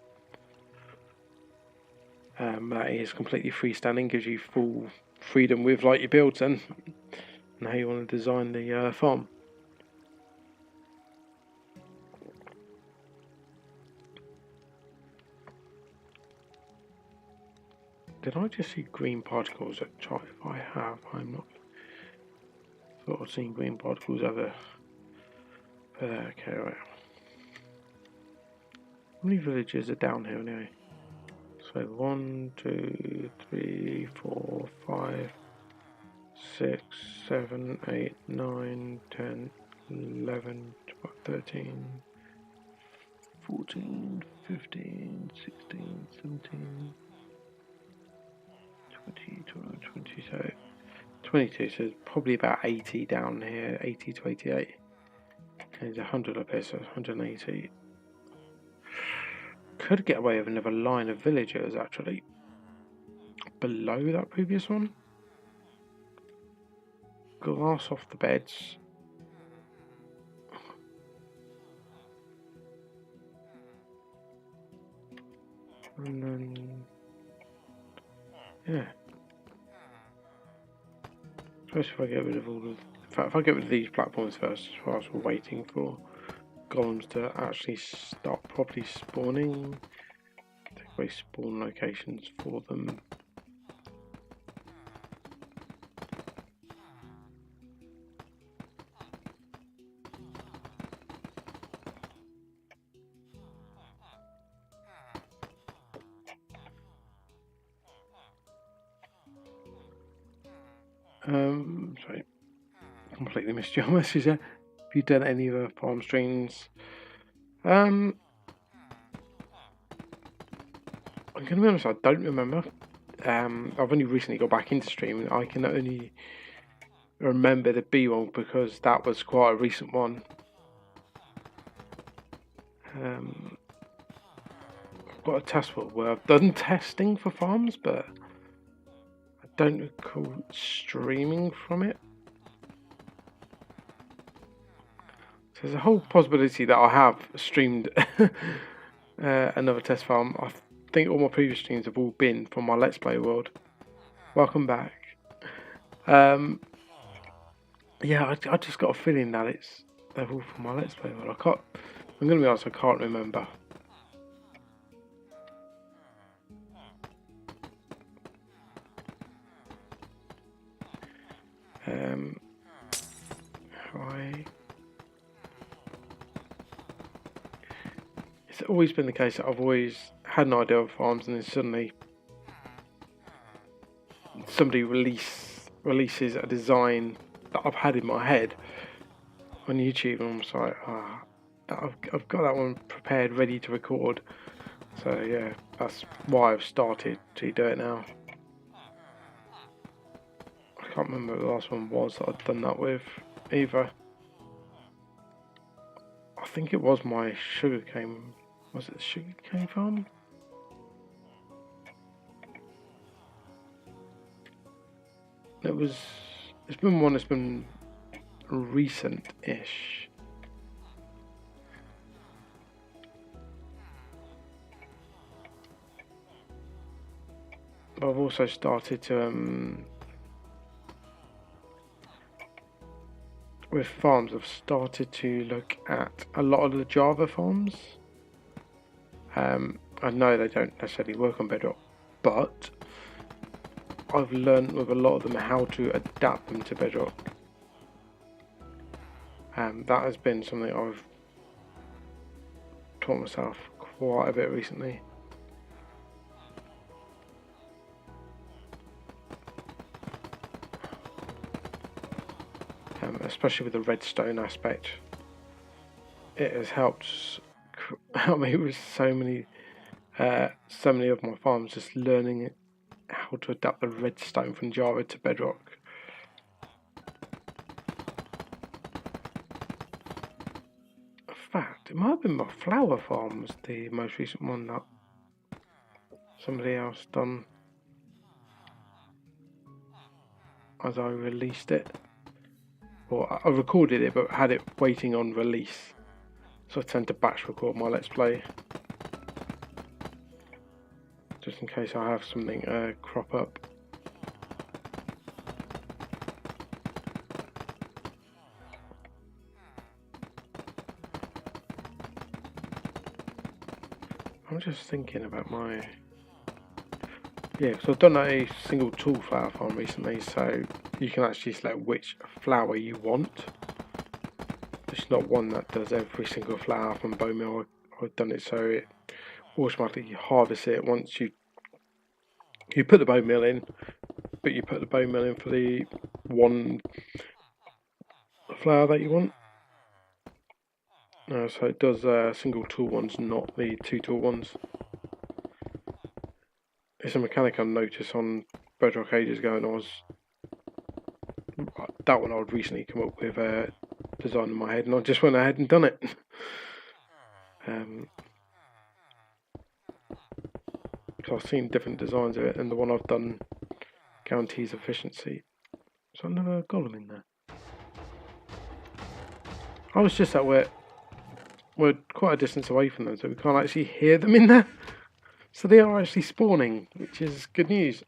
That is completely freestanding, gives you full freedom with like your builds and how you want to design the farm. Did I just see green particles at chart? If I have, I'm not sort of seeing green particles over. Okay, right. How many villages are down here anyway? So 1, 2, 3, 4, 5, 6, 7, 8, 9, 10, 11, 12, 13, 14, 15, 16, 17, 20, 20, so 22, so probably about 80 down here, 80 to 88. There's 100 up here, so 180. Could get away with another line of villagers actually below that previous one. Glass off the beds. And then, yeah. First, if I get rid of all of, in fact, if I get rid of these platforms first, whilst we're waiting for golems to actually start properly spawning, take away spawn locations for them. Sorry, completely missed your message there. Have you done any of the farm streams? I'm gonna be honest, I don't remember. I've only recently got back into streaming. I can only remember the B one because that was quite a recent one. I've got a test for where I've done testing for farms, but I don't recall streaming from it. So there's a whole possibility that I have streamed another test farm. I think all my previous streams have all been from my Let's Play world. Welcome back. Yeah, I just got a feeling that they're all from my Let's Play world. I'm gonna be honest, I can't remember. It's always been the case that I've always had an idea of farms, and then suddenly somebody releases a design that I've had in my head on YouTube, and I'm just like, I've got that one prepared, ready to record. So yeah, that's why I've started to do it now. I can't remember what the last one was that I'd done that with either. I think it was my sugarcane. Was it the sugarcane farm? It's been one that's been recent-ish. But I've also started to with farms, I've started to look at a lot of the Java farms. I know they don't necessarily work on Bedrock, but I've learned with a lot of them how to adapt them to Bedrock. That has been something I've taught myself quite a bit recently. Especially with the redstone aspect, it has helped me with so many of my farms, just learning how to adapt the redstone from Java to Bedrock. In fact, it might have been my flower farm was the most recent one that somebody else done as I released it. Or I recorded it but had it waiting on release, so I tend to batch record my Let's Play just in case I have something crop up. I'm just thinking about my... Yeah, because I've done a single tool flower farm recently, so you can actually select which flower you want. It's not one that does every single flower from bone meal. I've done it so it automatically harvests it once you put the bone meal in, but you put the bone meal in for the one flower that you want. So it does single tool ones, not the 2 tool ones. It's a mechanic I noticed on Bedrock ages ago, and that one I would recently come up with a design in my head, and I just went ahead and done it. Because I've seen different designs of it, and the one I've done guarantees efficiency. So another golem in there. I was just that we're quite a distance away from them, so we can't actually hear them in there. So they are actually spawning, which is good news.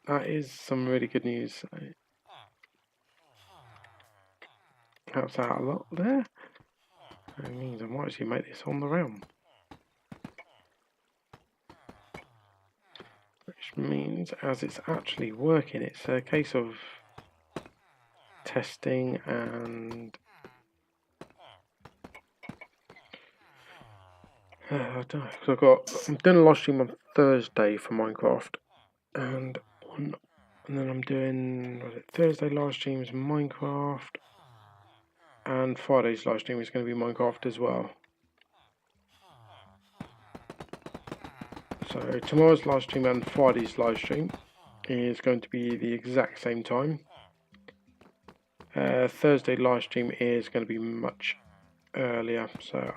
That is some really good news. Helps out a lot there. That means I might actually make this on the realm. Which means as it's actually working, it's a case of testing and... I don't know, because I'm doing a live stream on Thursday for Minecraft, and then I'm doing Thursday live streams Minecraft, and Friday's live stream is going to be Minecraft as well. So tomorrow's live stream and Friday's live stream is going to be the exact same time. Thursday live stream is going to be much earlier, so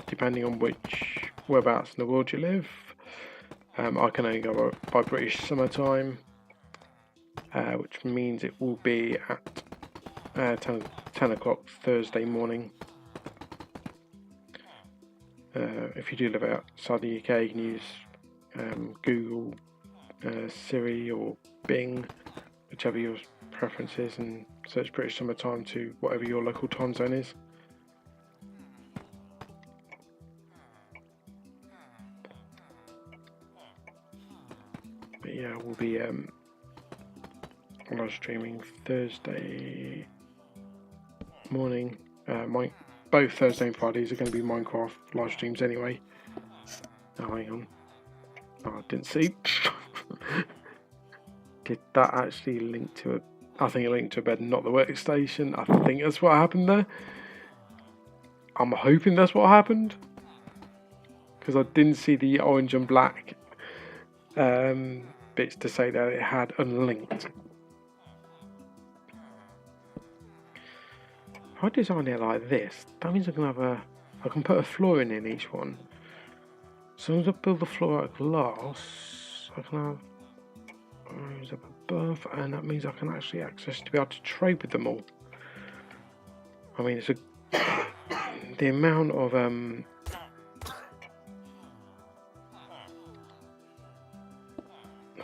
depending on whereabouts in the world you live, I can only go by British Summer Time, which means it will be at 10 10 o'clock Thursday morning. If you do live outside the UK, you can use Google, Siri or Bing, whichever your preference is, and search British Summer Time to whatever your local time zone is. But yeah, we'll be live streaming Thursday morning. Both Thursday and Fridays are going to be Minecraft live streams anyway. Oh, hang on. Oh, I didn't see. Did that actually link to a... I think it linked to a bed, not the workstation. I think that's what happened there. I'm hoping that's what happened, because I didn't see the orange and black bits to say that it had unlinked. If I design it like this, that means I can put a flooring in each one. As long as I build the floor out of glass, I can have rooms up above, and that means I can actually access to be able to trade with them all. I mean, it's the amount of I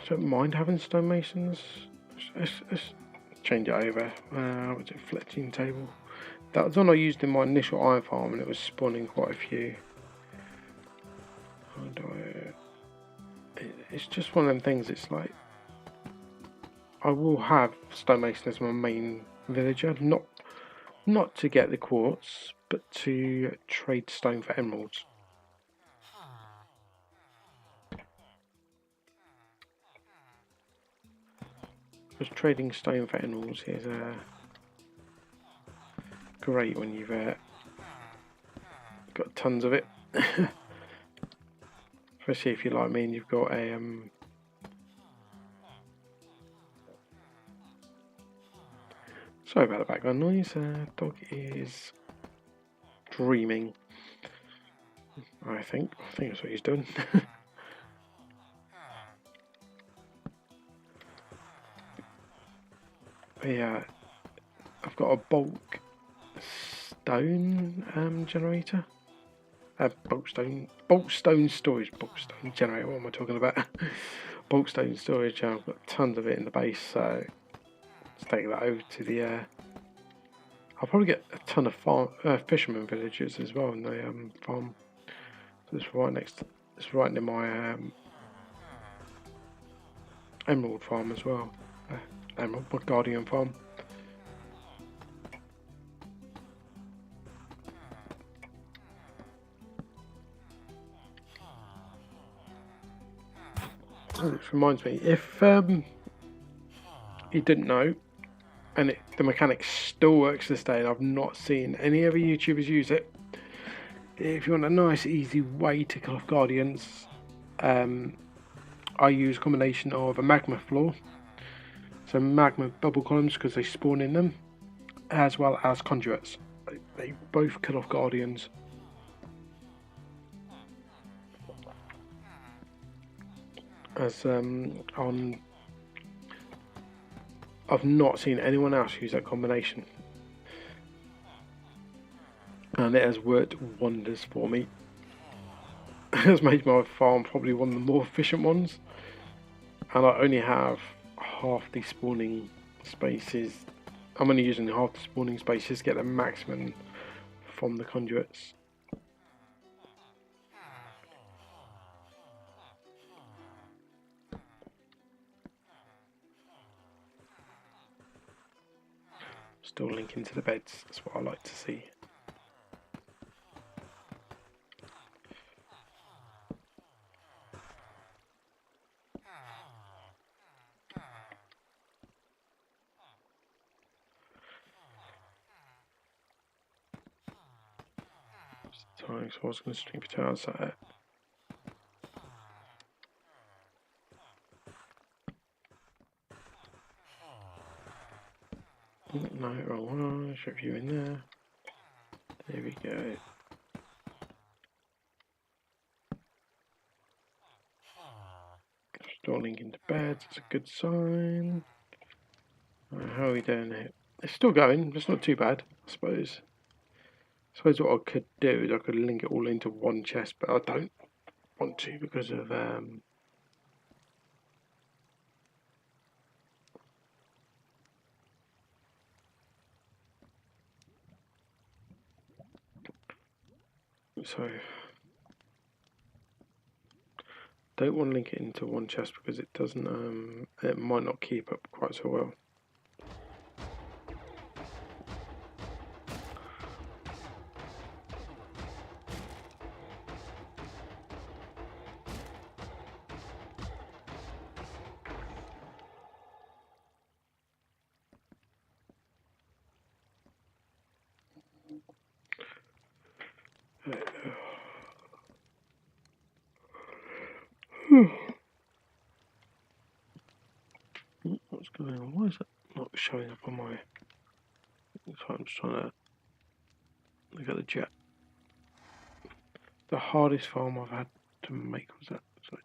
don't mind having stonemasons. Let's change it over. What's it? Fletching table. That was one I used in my initial iron farm, and it was spawning quite a few. It's just one of them things. It's like I will have stonemason as my main villager, not to get the quartz, but to trade stone for emeralds. Because trading stone for emeralds is great when you've got tons of it. Especially if you're like me and you've got a sorry about the background noise. Dog is dreaming. I think that's what he's doing. Yeah, I've got a bulk stone generator. Bulk stone storage, bulk stone generator. What am I talking about? Bulk stone storage. I've got tons of it in the base, so let's take that over to the. I'll probably get a ton of fisherman villages as well in the farm. So it's right it's right near my emerald farm as well. Emerald guardian farm. Which reminds me, if you didn't know, and the mechanic still works this day, and I've not seen any other YouTubers use it. If you want a nice, easy way to kill off guardians, I use a combination of a magma floor, so magma bubble columns because they spawn in them, as well as conduits. They both kill off guardians. As I've not seen anyone else use that combination, and it has worked wonders for me. It has made my farm probably one of the more efficient ones, and I only have half the spawning spaces. I'm only using half the spawning spaces to get the maximum from the conduits. Still linking to the beds, that's what I like to see. So I was going to stream for 2 hours at it. No, wrong one. Show you in there. There we go. Still linking to beds, it's a good sign. How are we doing here? It's still going. It's not too bad, I suppose. I suppose what I could do is I could link it all into one chest, but I don't want to because of so don't want to link it into one chest because it doesn't it might not keep up quite so well. What's going on? Why is that not showing up on my... So I'm just trying to look at the jet. The hardest farm I've had to make was that. Sorry.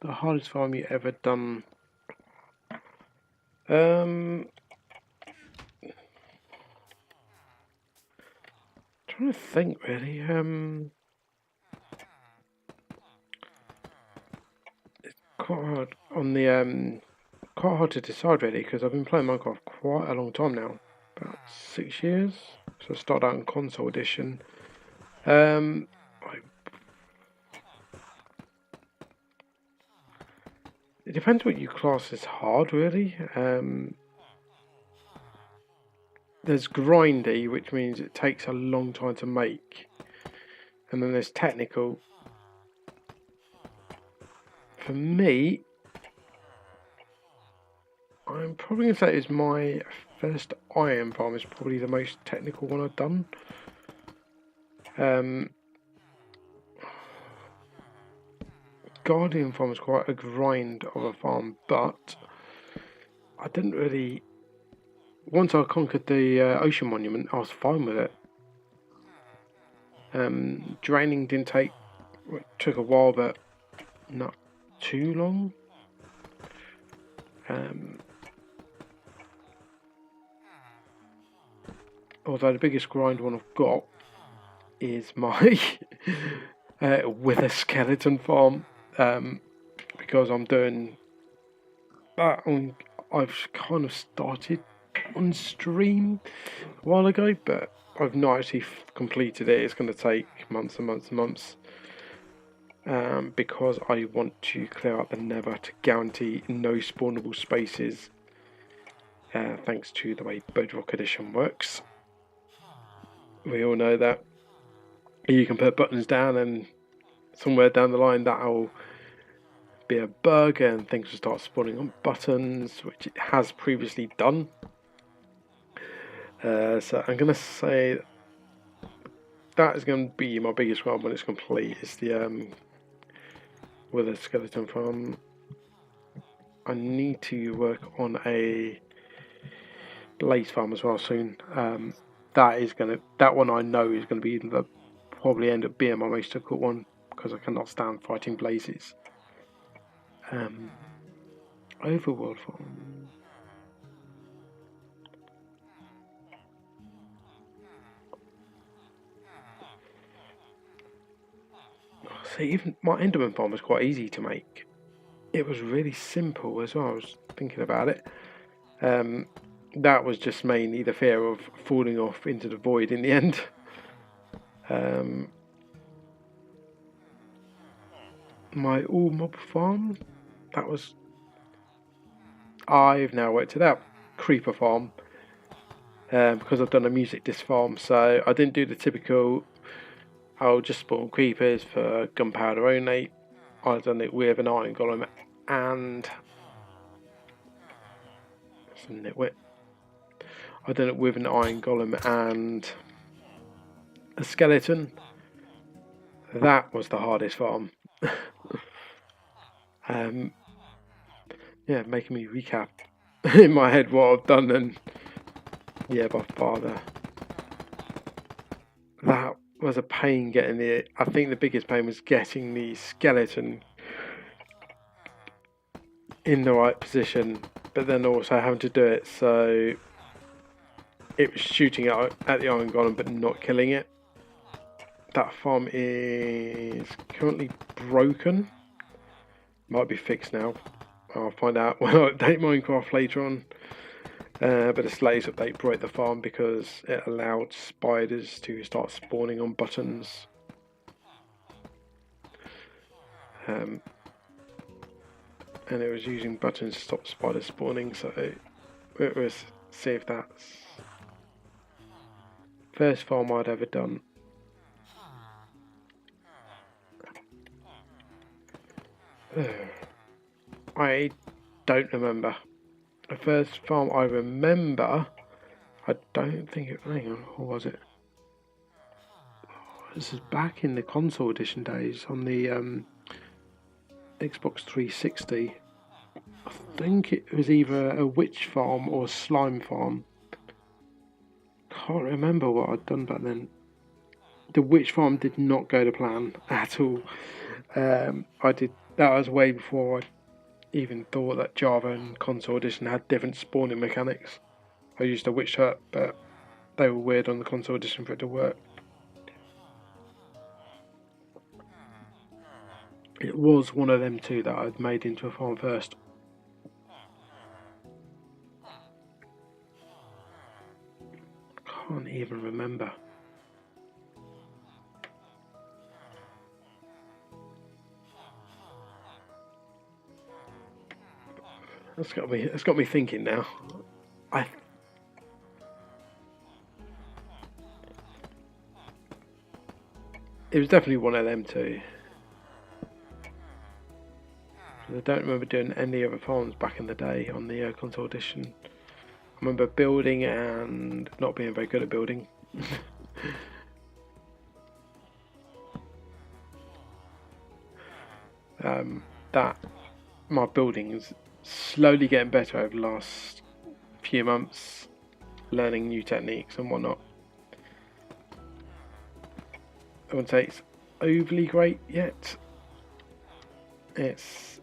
The hardest farm you ever done. Trying to think really. It's quite hard on the quite hard to decide really because I've been playing Minecraft quite a long time now, about 6 years. So I started out in console edition. It depends what you class as hard, really. There's grindy, which means it takes a long time to make, and then there's technical. For me, I'm probably going to say it's my first iron farm is probably the most technical one I've done. Guardian farm was quite a grind of a farm, but I didn't really... Once I conquered the ocean monument, I was fine with it. Draining didn't take... It took a while, but not too long. Although the biggest grind one I've got is my wither skeleton farm, because I'm doing that on... I've kind of started on stream a while ago, but I've not actually completed it. It's going to take months and months and months, because I want to clear out the nether to guarantee no spawnable spaces, thanks to the way Bedrock Edition works. We all know that you can put buttons down and somewhere down the line that'll be a bug and things will start spawning on buttons, which it has previously done. So I'm going to say that is going to be my biggest one when it's complete. It's the wither skeleton farm. I need to work on a blaze farm as well soon. That one I know is going to be probably end up being my most difficult one because I cannot stand fighting blazes. Overworld farm. See, even my Enderman farm was quite easy to make. It was really simple as well. I was thinking about it. That was just mainly the fear of falling off into the void in the end. My all mob farm, that was... I've now worked it out. Creeper farm, because I've done a music disc farm, so I didn't do the typical I'll just spawn creepers for gunpowder only. I've done it with an iron golem and some nitwit. I've done it with an iron golem and a skeleton. That was the hardest farm. Yeah, making me recap in my head what I've done, and yeah, by far that was a pain getting the... I think the biggest pain was getting the skeleton in the right position, but then also having to do it so it was shooting at the iron golem but not killing it. That farm is currently broken. Might be fixed now. I'll find out when I update Minecraft later on. But this latest update broke the farm because it allowed spiders to start spawning on buttons. And it was using buttons to stop spiders spawning, so it was see if that's first farm I'd ever done. I don't remember. The first farm I remember, I don't think it. Hang on, or was it? This is back in the console edition days on the Xbox 360. I think it was either a witch farm or a slime farm. Can't remember what I'd done back then. The witch farm did not go to plan at all. That was way before I even thought that Java and console edition had different spawning mechanics. I used a witch hut, but they were weird on the console edition for it to work. It was one of them two that I'd made into a farm first. Can't even remember. That's got me thinking now. It was definitely one of them two. I don't remember doing any other farms back in the day on the console edition. I remember building and not being very good at building. That my building is slowly getting better over the last few months, learning new techniques and whatnot. I wouldn't say it's overly great yet.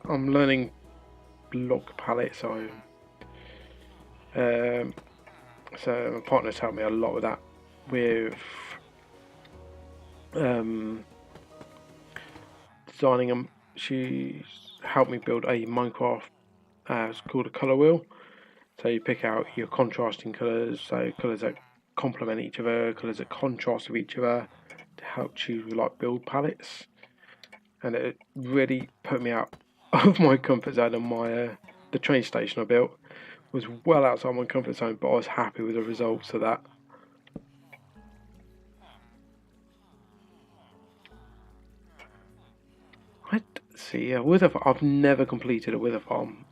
I'm learning block palette, so my partner's helped me a lot with that. With designing them, she's helped me build a Minecraft. It's called a color wheel. So you pick out your contrasting colors, so colors that complement each other, colors that contrast with each other, to help choose like build palettes. And it really put me out of my comfort zone. On the train station I built was well outside my comfort zone, but I was happy with the results of that. I've never completed a wither farm.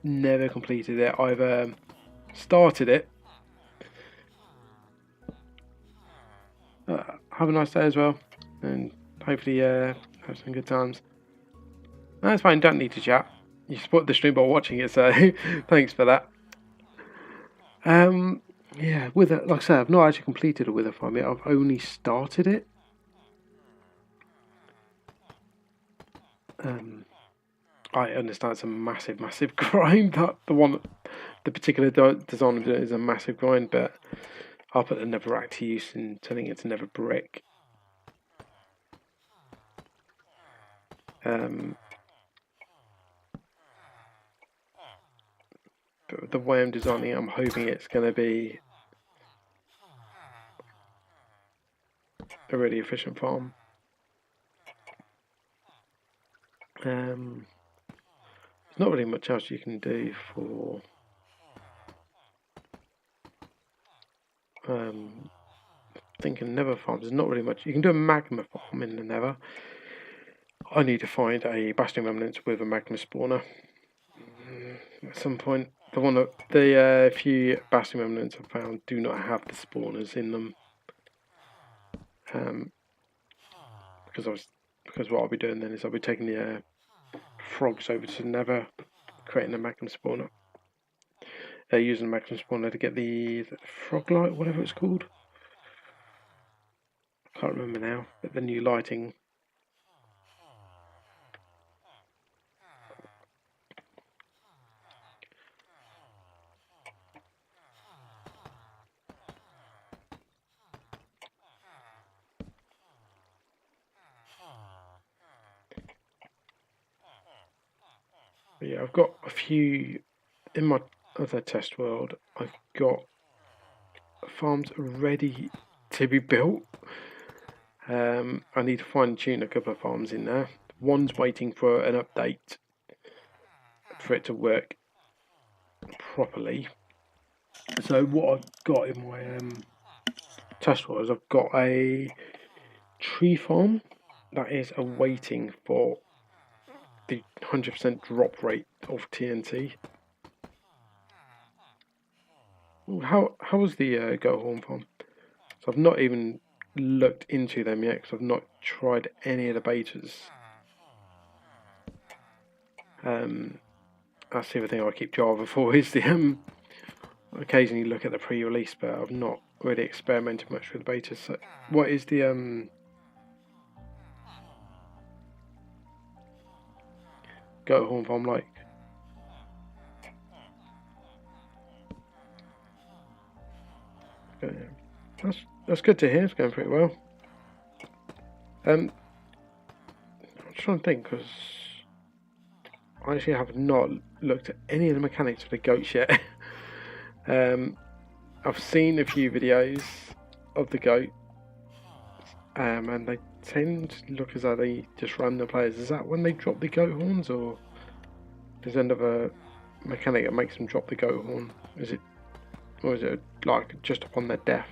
Never completed it. I've started it. Have a nice day as well, and hopefully have some good times. That's fine, don't need to chat. You support the stream by watching it, so thanks for that. Yeah, wither, like I said, I've not actually completed a wither farm yet. I've only started it. I understand it's a massive grind. The particular design of it is a massive grind, but I'll put the netherrack to use in turning it to nether brick. But the way I'm designing it, I'm hoping it's going to be a really efficient farm. There's not really much else you can do for thinking nether farms. There's not really much. You can do a magma farm in the nether. I need to find a bastion remnants with a magma spawner at some point. The few bastion remnants I've found do not have the spawners in them. Because what I'll be doing then is I'll be taking the frogs over to Nether, creating a magma spawner. Using a magma spawner to get the frog light, whatever it's called. I can't remember now, but the new lighting. But yeah, I've got a few in my other test world. I've got farms ready to be built. I need to fine tune a couple of farms in there. One's waiting for an update for it to work properly. So what I've got in my test world is I've got a tree farm that is awaiting for the 100% drop rate of TNT. How was the goat horn farm? So I've not even looked into them yet because I've not tried any of the betas. That's the other thing I keep Java for, is the occasionally look at the pre-release, but I've not really experimented much with the betas. So what is the goat horn farm like? That's good to hear. It's going pretty well. I'm trying to think, because I actually have not looked at any of the mechanics of the goats yet. I've seen a few videos of the goat, and they tend to look as though they just run the players. Is that when they drop the goat horns, or is there another mechanic that makes them drop the goat horn? Is it like just upon their death?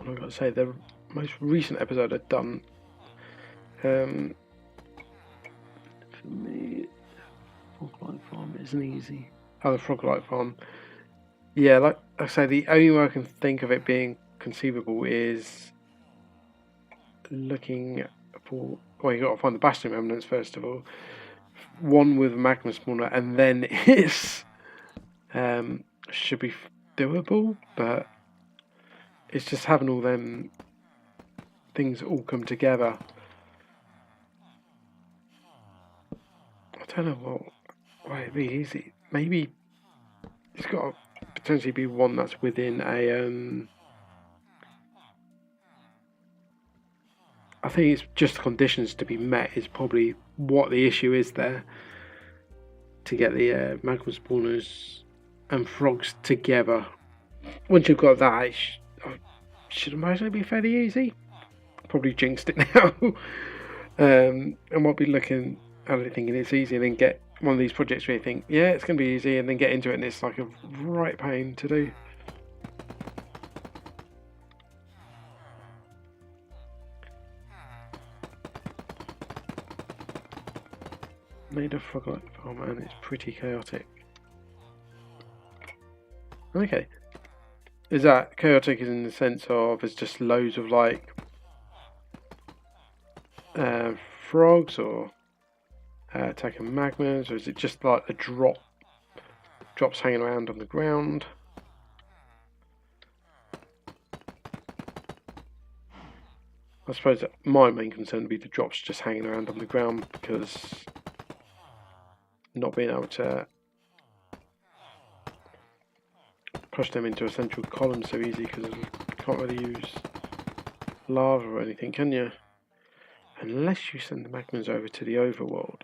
I've got to say, the most recent episode I've done, for me, Froglight Farm isn't easy. Oh, the Froglight Farm. Yeah, like I say, the only way I can think of it being conceivable is looking for. Well, you got to find the Bastion remnants first of all. One with a magma spawner, and then it's should be doable, but it's just having all them things all come together. I don't know why it'd be easy. Maybe it's got to potentially be one that's within a I think it's just conditions to be met is probably what the issue is there, to get the magma spawners and frogs together. Once you've got that, I should imagine it'd be fairly easy. Probably jinxed it now. I might be looking at it thinking it's easy, and then get one of these projects where you think, yeah, it's going to be easy, and then get into it and it's like a right pain to do. Made a Froglight farm and it's pretty chaotic. Okay. Is that chaotic in the sense of there's just loads of like frogs, or attacking magmas, or is it just like the drops hanging around on the ground? I suppose that my main concern would be the drops just hanging around on the ground, because not being able to push them into a central column so easy, because you can't really use lava or anything, can you? Unless you send the magmas over to the overworld.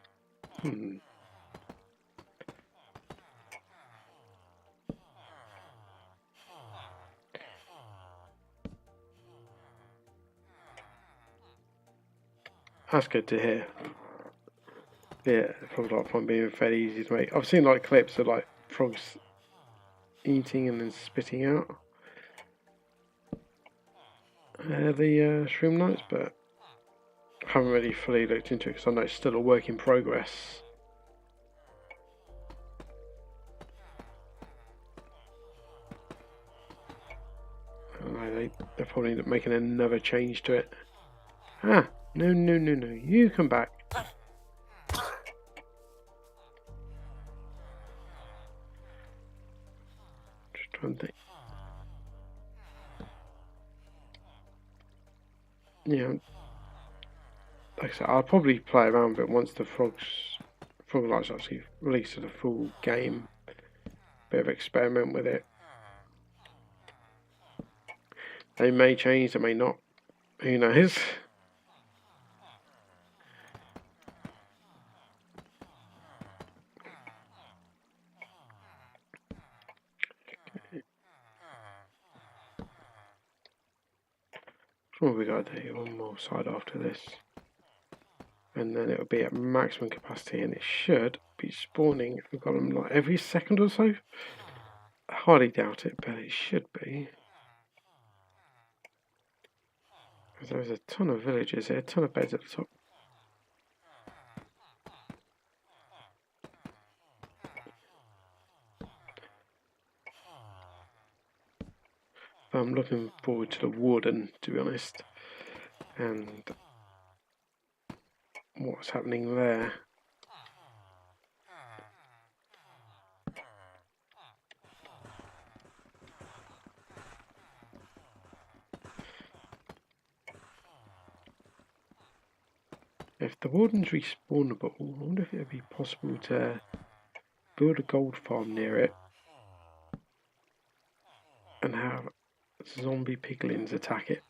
That's good to hear. Yeah, probably like fun being fairly easy to make. I've seen like clips of like frogs eating and then spitting out the shroom knights, but I haven't really fully looked into it because I know it's still a work in progress. I don't know, they're probably making another change to it. Ah, no, you come back. Just trying to think. Yeah, like I said, I'll probably play around with it once the frog light's actually released to the full game. Bit of experiment with it. They may change, they may not. Who knows? What have we got to do? One more side after this. And then it'll be at maximum capacity, and it should be spawning. We've got them like every second or so. I hardly doubt it, but it should be. Because there's a ton of villages here, a ton of beds at the top. I'm looking forward to the warden, to be honest, and what's happening there. If the warden's respawnable, I wonder if it would be possible to build a gold farm near it and have zombie piglins attack it.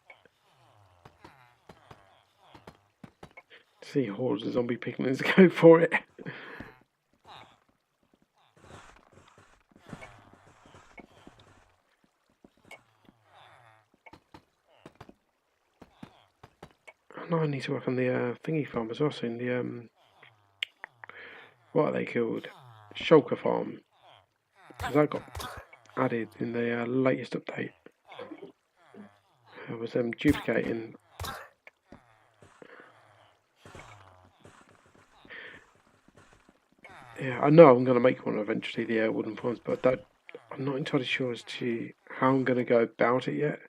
See hordes of zombie piglins go for it. And I need to work on the thingy farm as well soon. The what are they called? Shulker farm, because that got added in the latest update. It was duplicating. Yeah, I know I'm going to make one eventually, the wooden farms, but I'm not entirely sure as to how I'm going to go about it yet.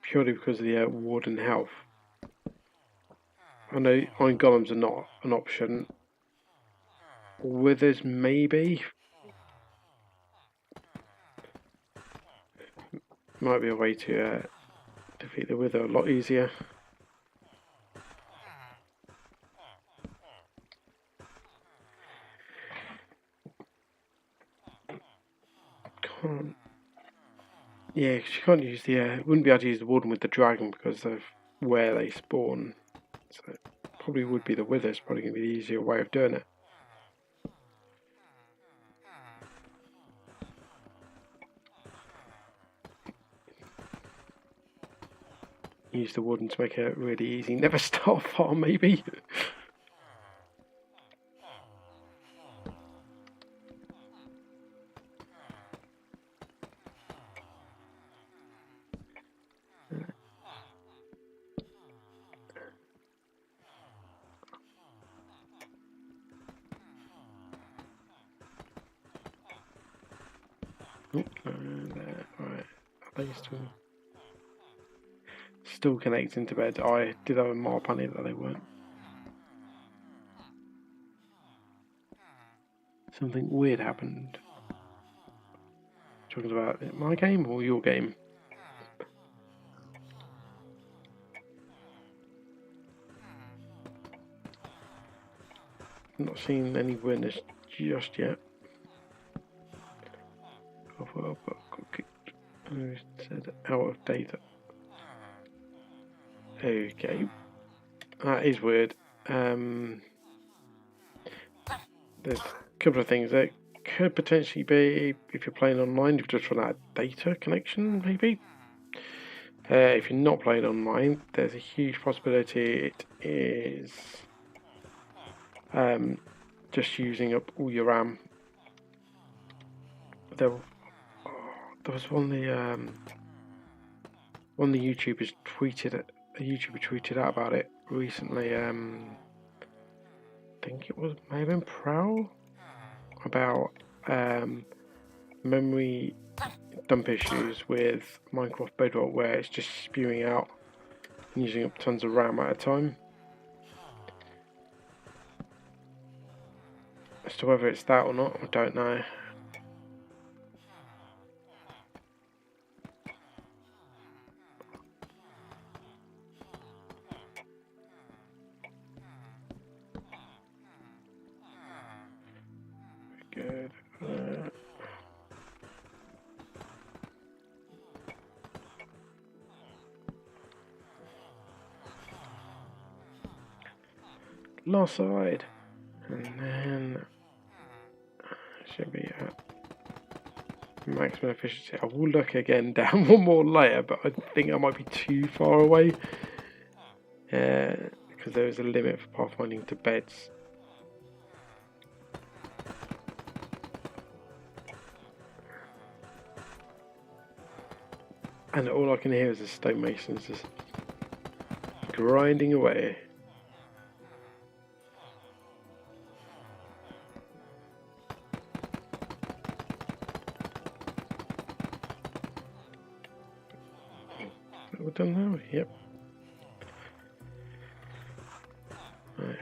Purely because of the warden health. I know iron golems are not an option. Withers maybe. Might be a way to defeat the wither a lot easier. Can't. Yeah, because you can't use the. Wouldn't be able to use the warden with the dragon because of where they spawn. So it probably would be the withers. Probably going to be the easier way of doing it. Use the warden to make it really easy. Never start a farm, maybe. There. Right. Are they still connecting to bed? I did have a mark on it that they weren't. Something weird happened. Talking about my game or your game? I'm not seeing any winners just yet. Said out of data. Okay, that is weird. There's a couple of things that could potentially be if you're playing online. You've just run out of data connection, maybe. If you're not playing online, there's a huge possibility it is just using up all your RAM. There was one of the YouTubers tweeted out about it recently. I think it may have been Prowl, about memory dump issues with Minecraft Bedrock where it's just spewing out and using up tons of RAM at a time. As to whether it's that or not, I don't know. Good. Last side, and then should be at maximum efficiency. I will look again down one more layer, but I think I might be too far away because there is a limit for pathfinding to beds. And all I can hear is the stonemasons just grinding away. We're done now? Yep. Right.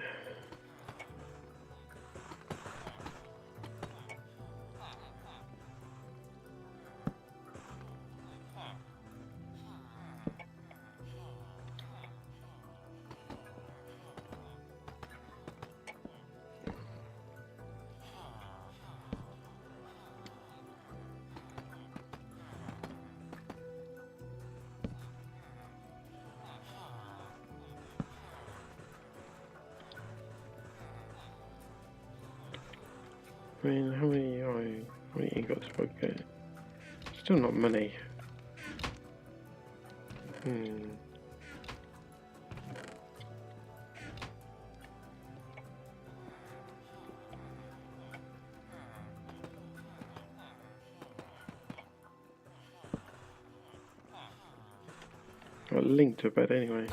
I mean, how many ingots have I got? Still not many. Got a link to a bed anyway.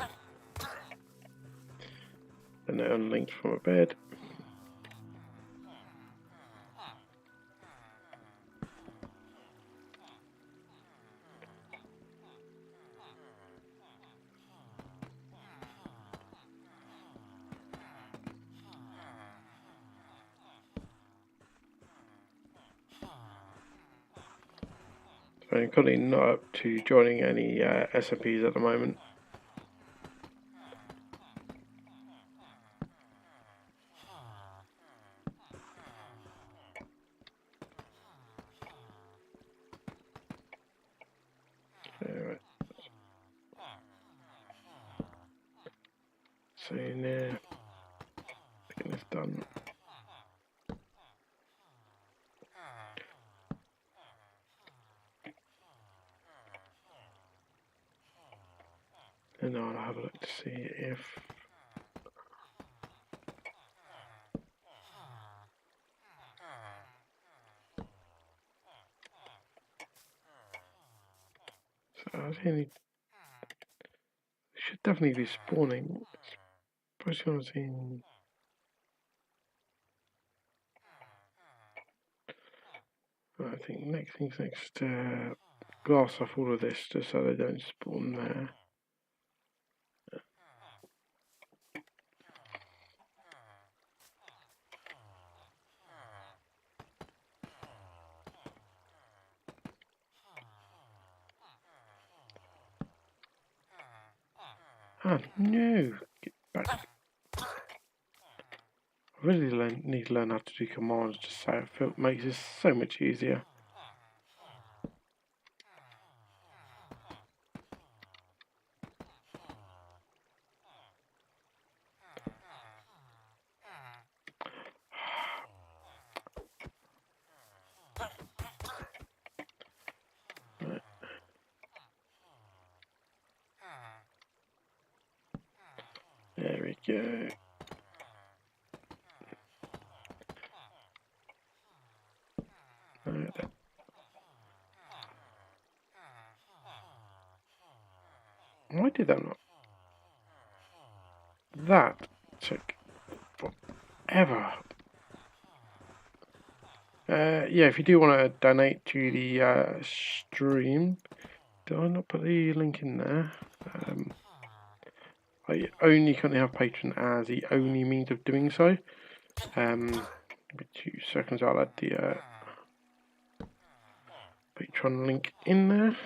Then it unlinked from a bed. So I'm currently not up to joining any SMPs at the moment. Right. So now, getting this done. And now I'll have a look to see if it should definitely be spawning. First one was in. I think next thing's next. Glass off all of this just so they don't spawn there. Ah, no! Get back. I really need to learn how to do commands just so it makes this so much easier. There we go. Why did that not? That took forever. Yeah, if you do want to donate to the stream, did I not put the link in there? I only currently have Patreon as the only means of doing so. Give me 2 seconds, I'll add the Patreon link in there.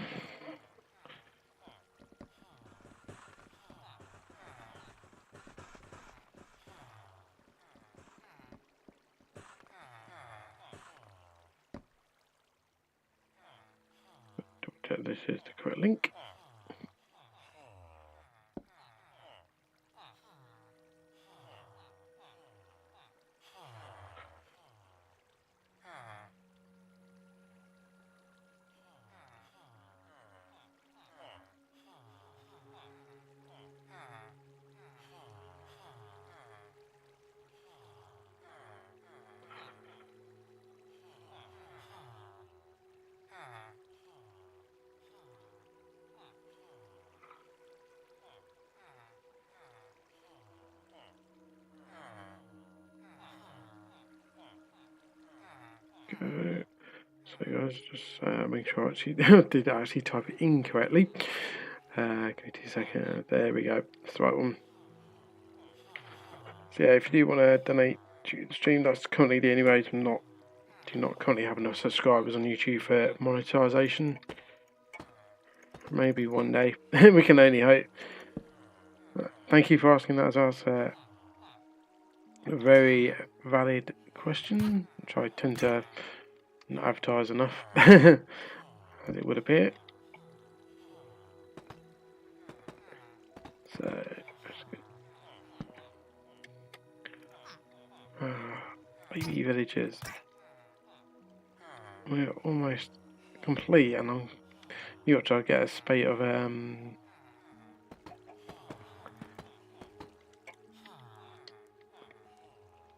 Double check this is the correct link. Go. So guys, just make sure I actually did actually type it in correctly. Give me 2 seconds. There we go. That's the right one. So yeah, if you do want to donate to the stream, that's currently the only way. Do not currently have enough subscribers on YouTube for monetization. Maybe one day. We can only hope. Thank you for asking that as well. A very valid question, which I tend to not advertise enough, as it would appear. So, that's good. Baby villagers. We're almost complete, and you got to get a spate of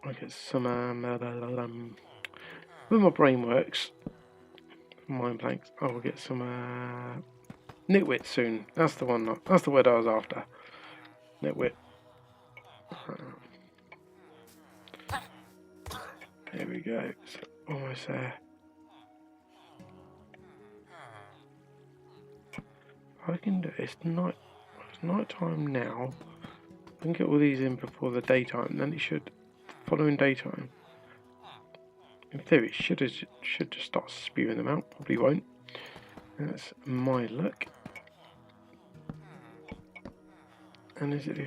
I get some when my brain works, mind blanks. I will get some nitwit soon. That's the one. That's the word I was after. Nitwit. There we go. So almost there. I can do it's night. It's night time now. I can get all these in before the daytime. Then it should following daytime. In theory, it should just start spewing them out. Probably won't. That's my luck. And is it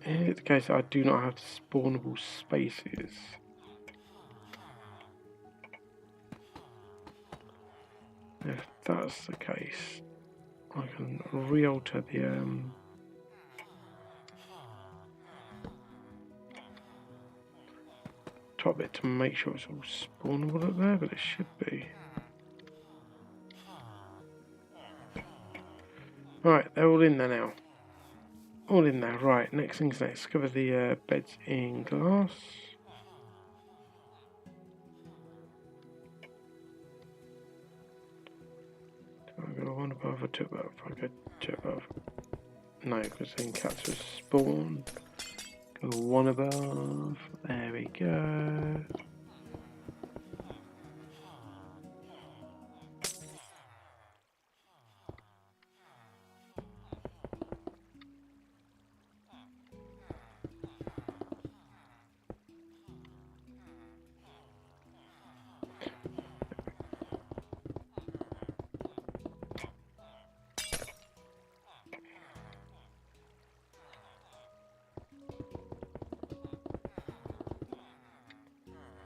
the case that I do not have spawnable spaces? If that's the case, I can re-alter the top bit to make sure it's all spawnable up there, but it should be. Right, they're all in there now. All in there. Right, next thing's next. Cover the beds in glass. Do I go one above or two above? I go two above. No, because then cats will spawn. Go one above. There we go.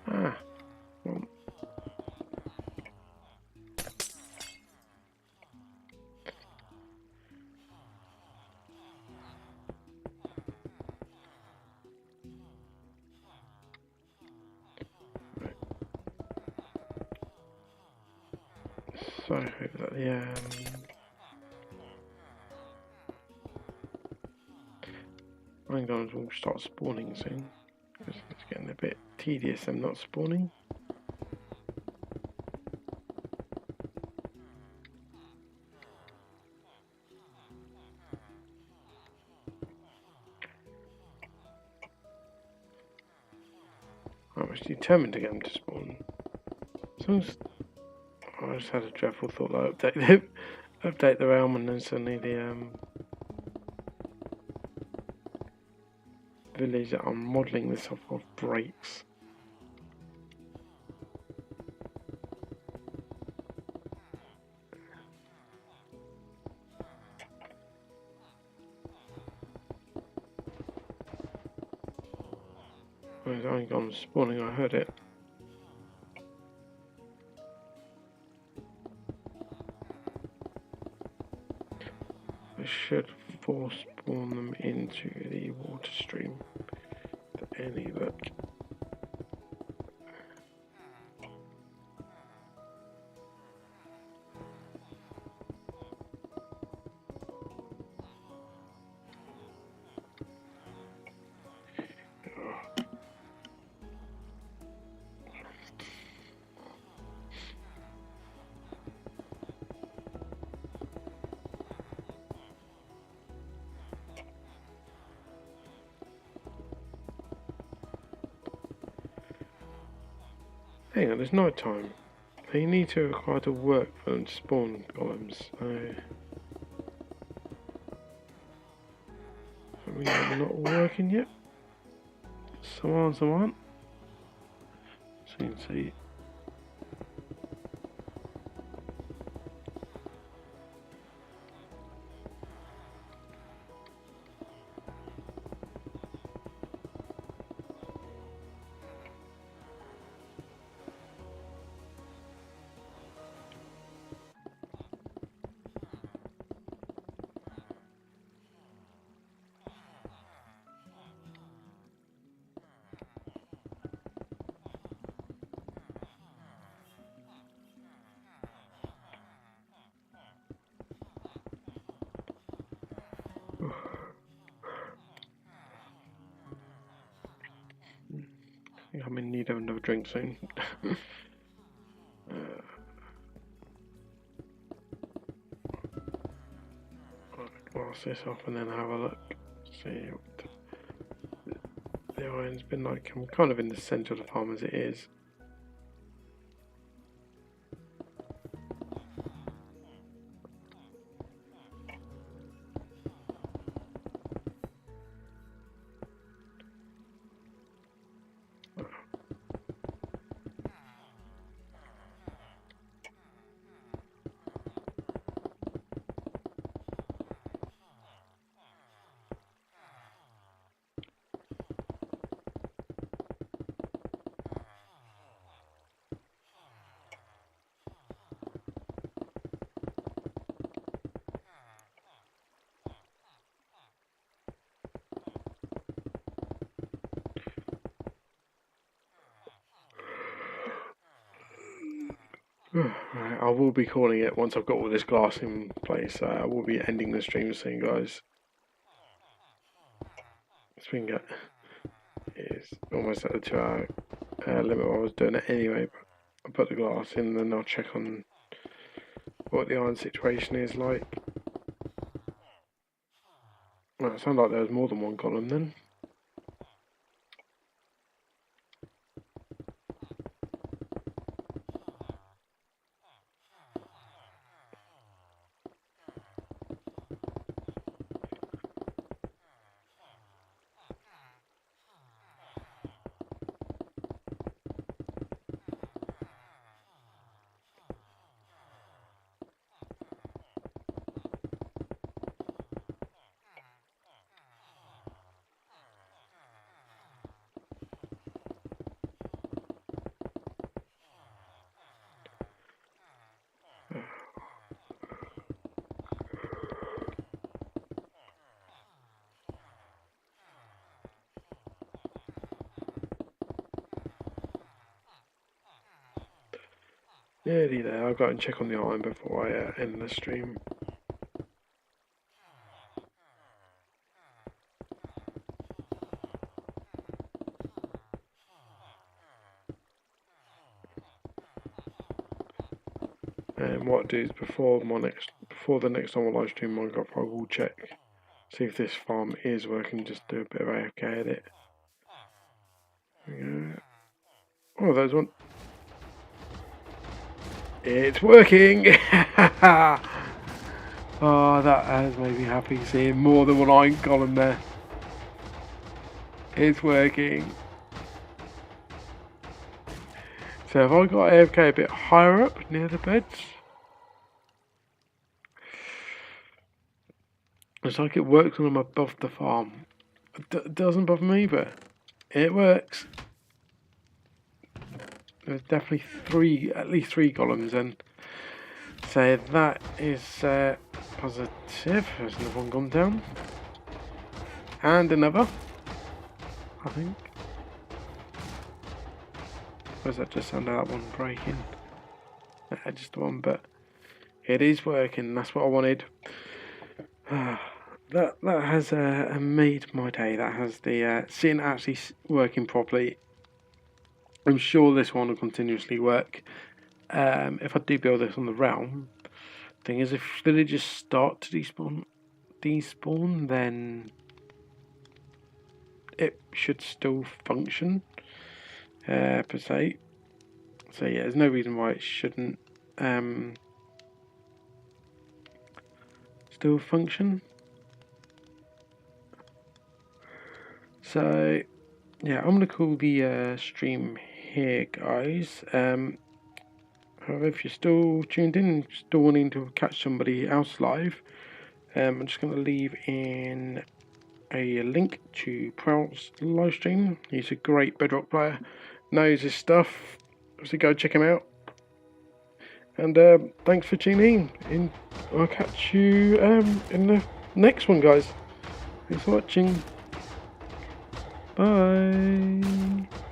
Ah, well. So, Rangons will start spawning soon. It's getting a bit tedious them not spawning. I was determined to get them to spawn. I just had a dreadful thought that I update the realm and then suddenly the village that I'm modelling this off of breaks. Where's I ain't gone spawning, I heard it. I should force spawn them into the water stream. Any look. Hang on, it's night time. They need to require to work for them to spawn golems. So I mean, they're not working yet. Some are, some aren't. So you can see. I'm in need of another drink soon. Glass this off and then have a look. See what the iron's been like. I'm kind of in the centre of the farm as it is. Right, I will be calling it once I've got all this glass in place. I will be ending the stream soon, guys. It's almost at the 2 hour limit. I was doing it anyway, but I'll put the glass in and then I'll check on what the iron situation is like. Well, it sounded like there was more than one column then. Nearly there. I'll go and check on the iron before I end the stream. And what I do is before the next time I live stream Minecraft, I will check, see if this farm is working. Just do a bit of AFK edit. Yeah. Oh, there's one. It's working! Oh, that has made me happy seeing more than one iron column there. It's working. So if I got AFK a bit higher up near the beds, it's like it works when I'm above the farm. It doesn't bother me, but it works. There's definitely at least three columns, and so that is positive. There's another one gone down, and another, I think. Or does that just sound like that one breaking? Just the one, but it is working. That's what I wanted. That has made my day. That has the seeing actually working properly. I'm sure this one will continuously work. If I do build this on the realm, thing is, if villagers start to despawn, then it should still function per se. So yeah, there's no reason why it shouldn't still function. So yeah, I'm gonna call the stream here, guys. However, if you're still tuned in, still wanting to catch somebody else live, I'm just going to leave in a link to Proud's live stream. He's a great Bedrock player, knows his stuff, so go check him out. And thanks for tuning in. I'll catch you in the next one, guys. Thanks for watching. Bye.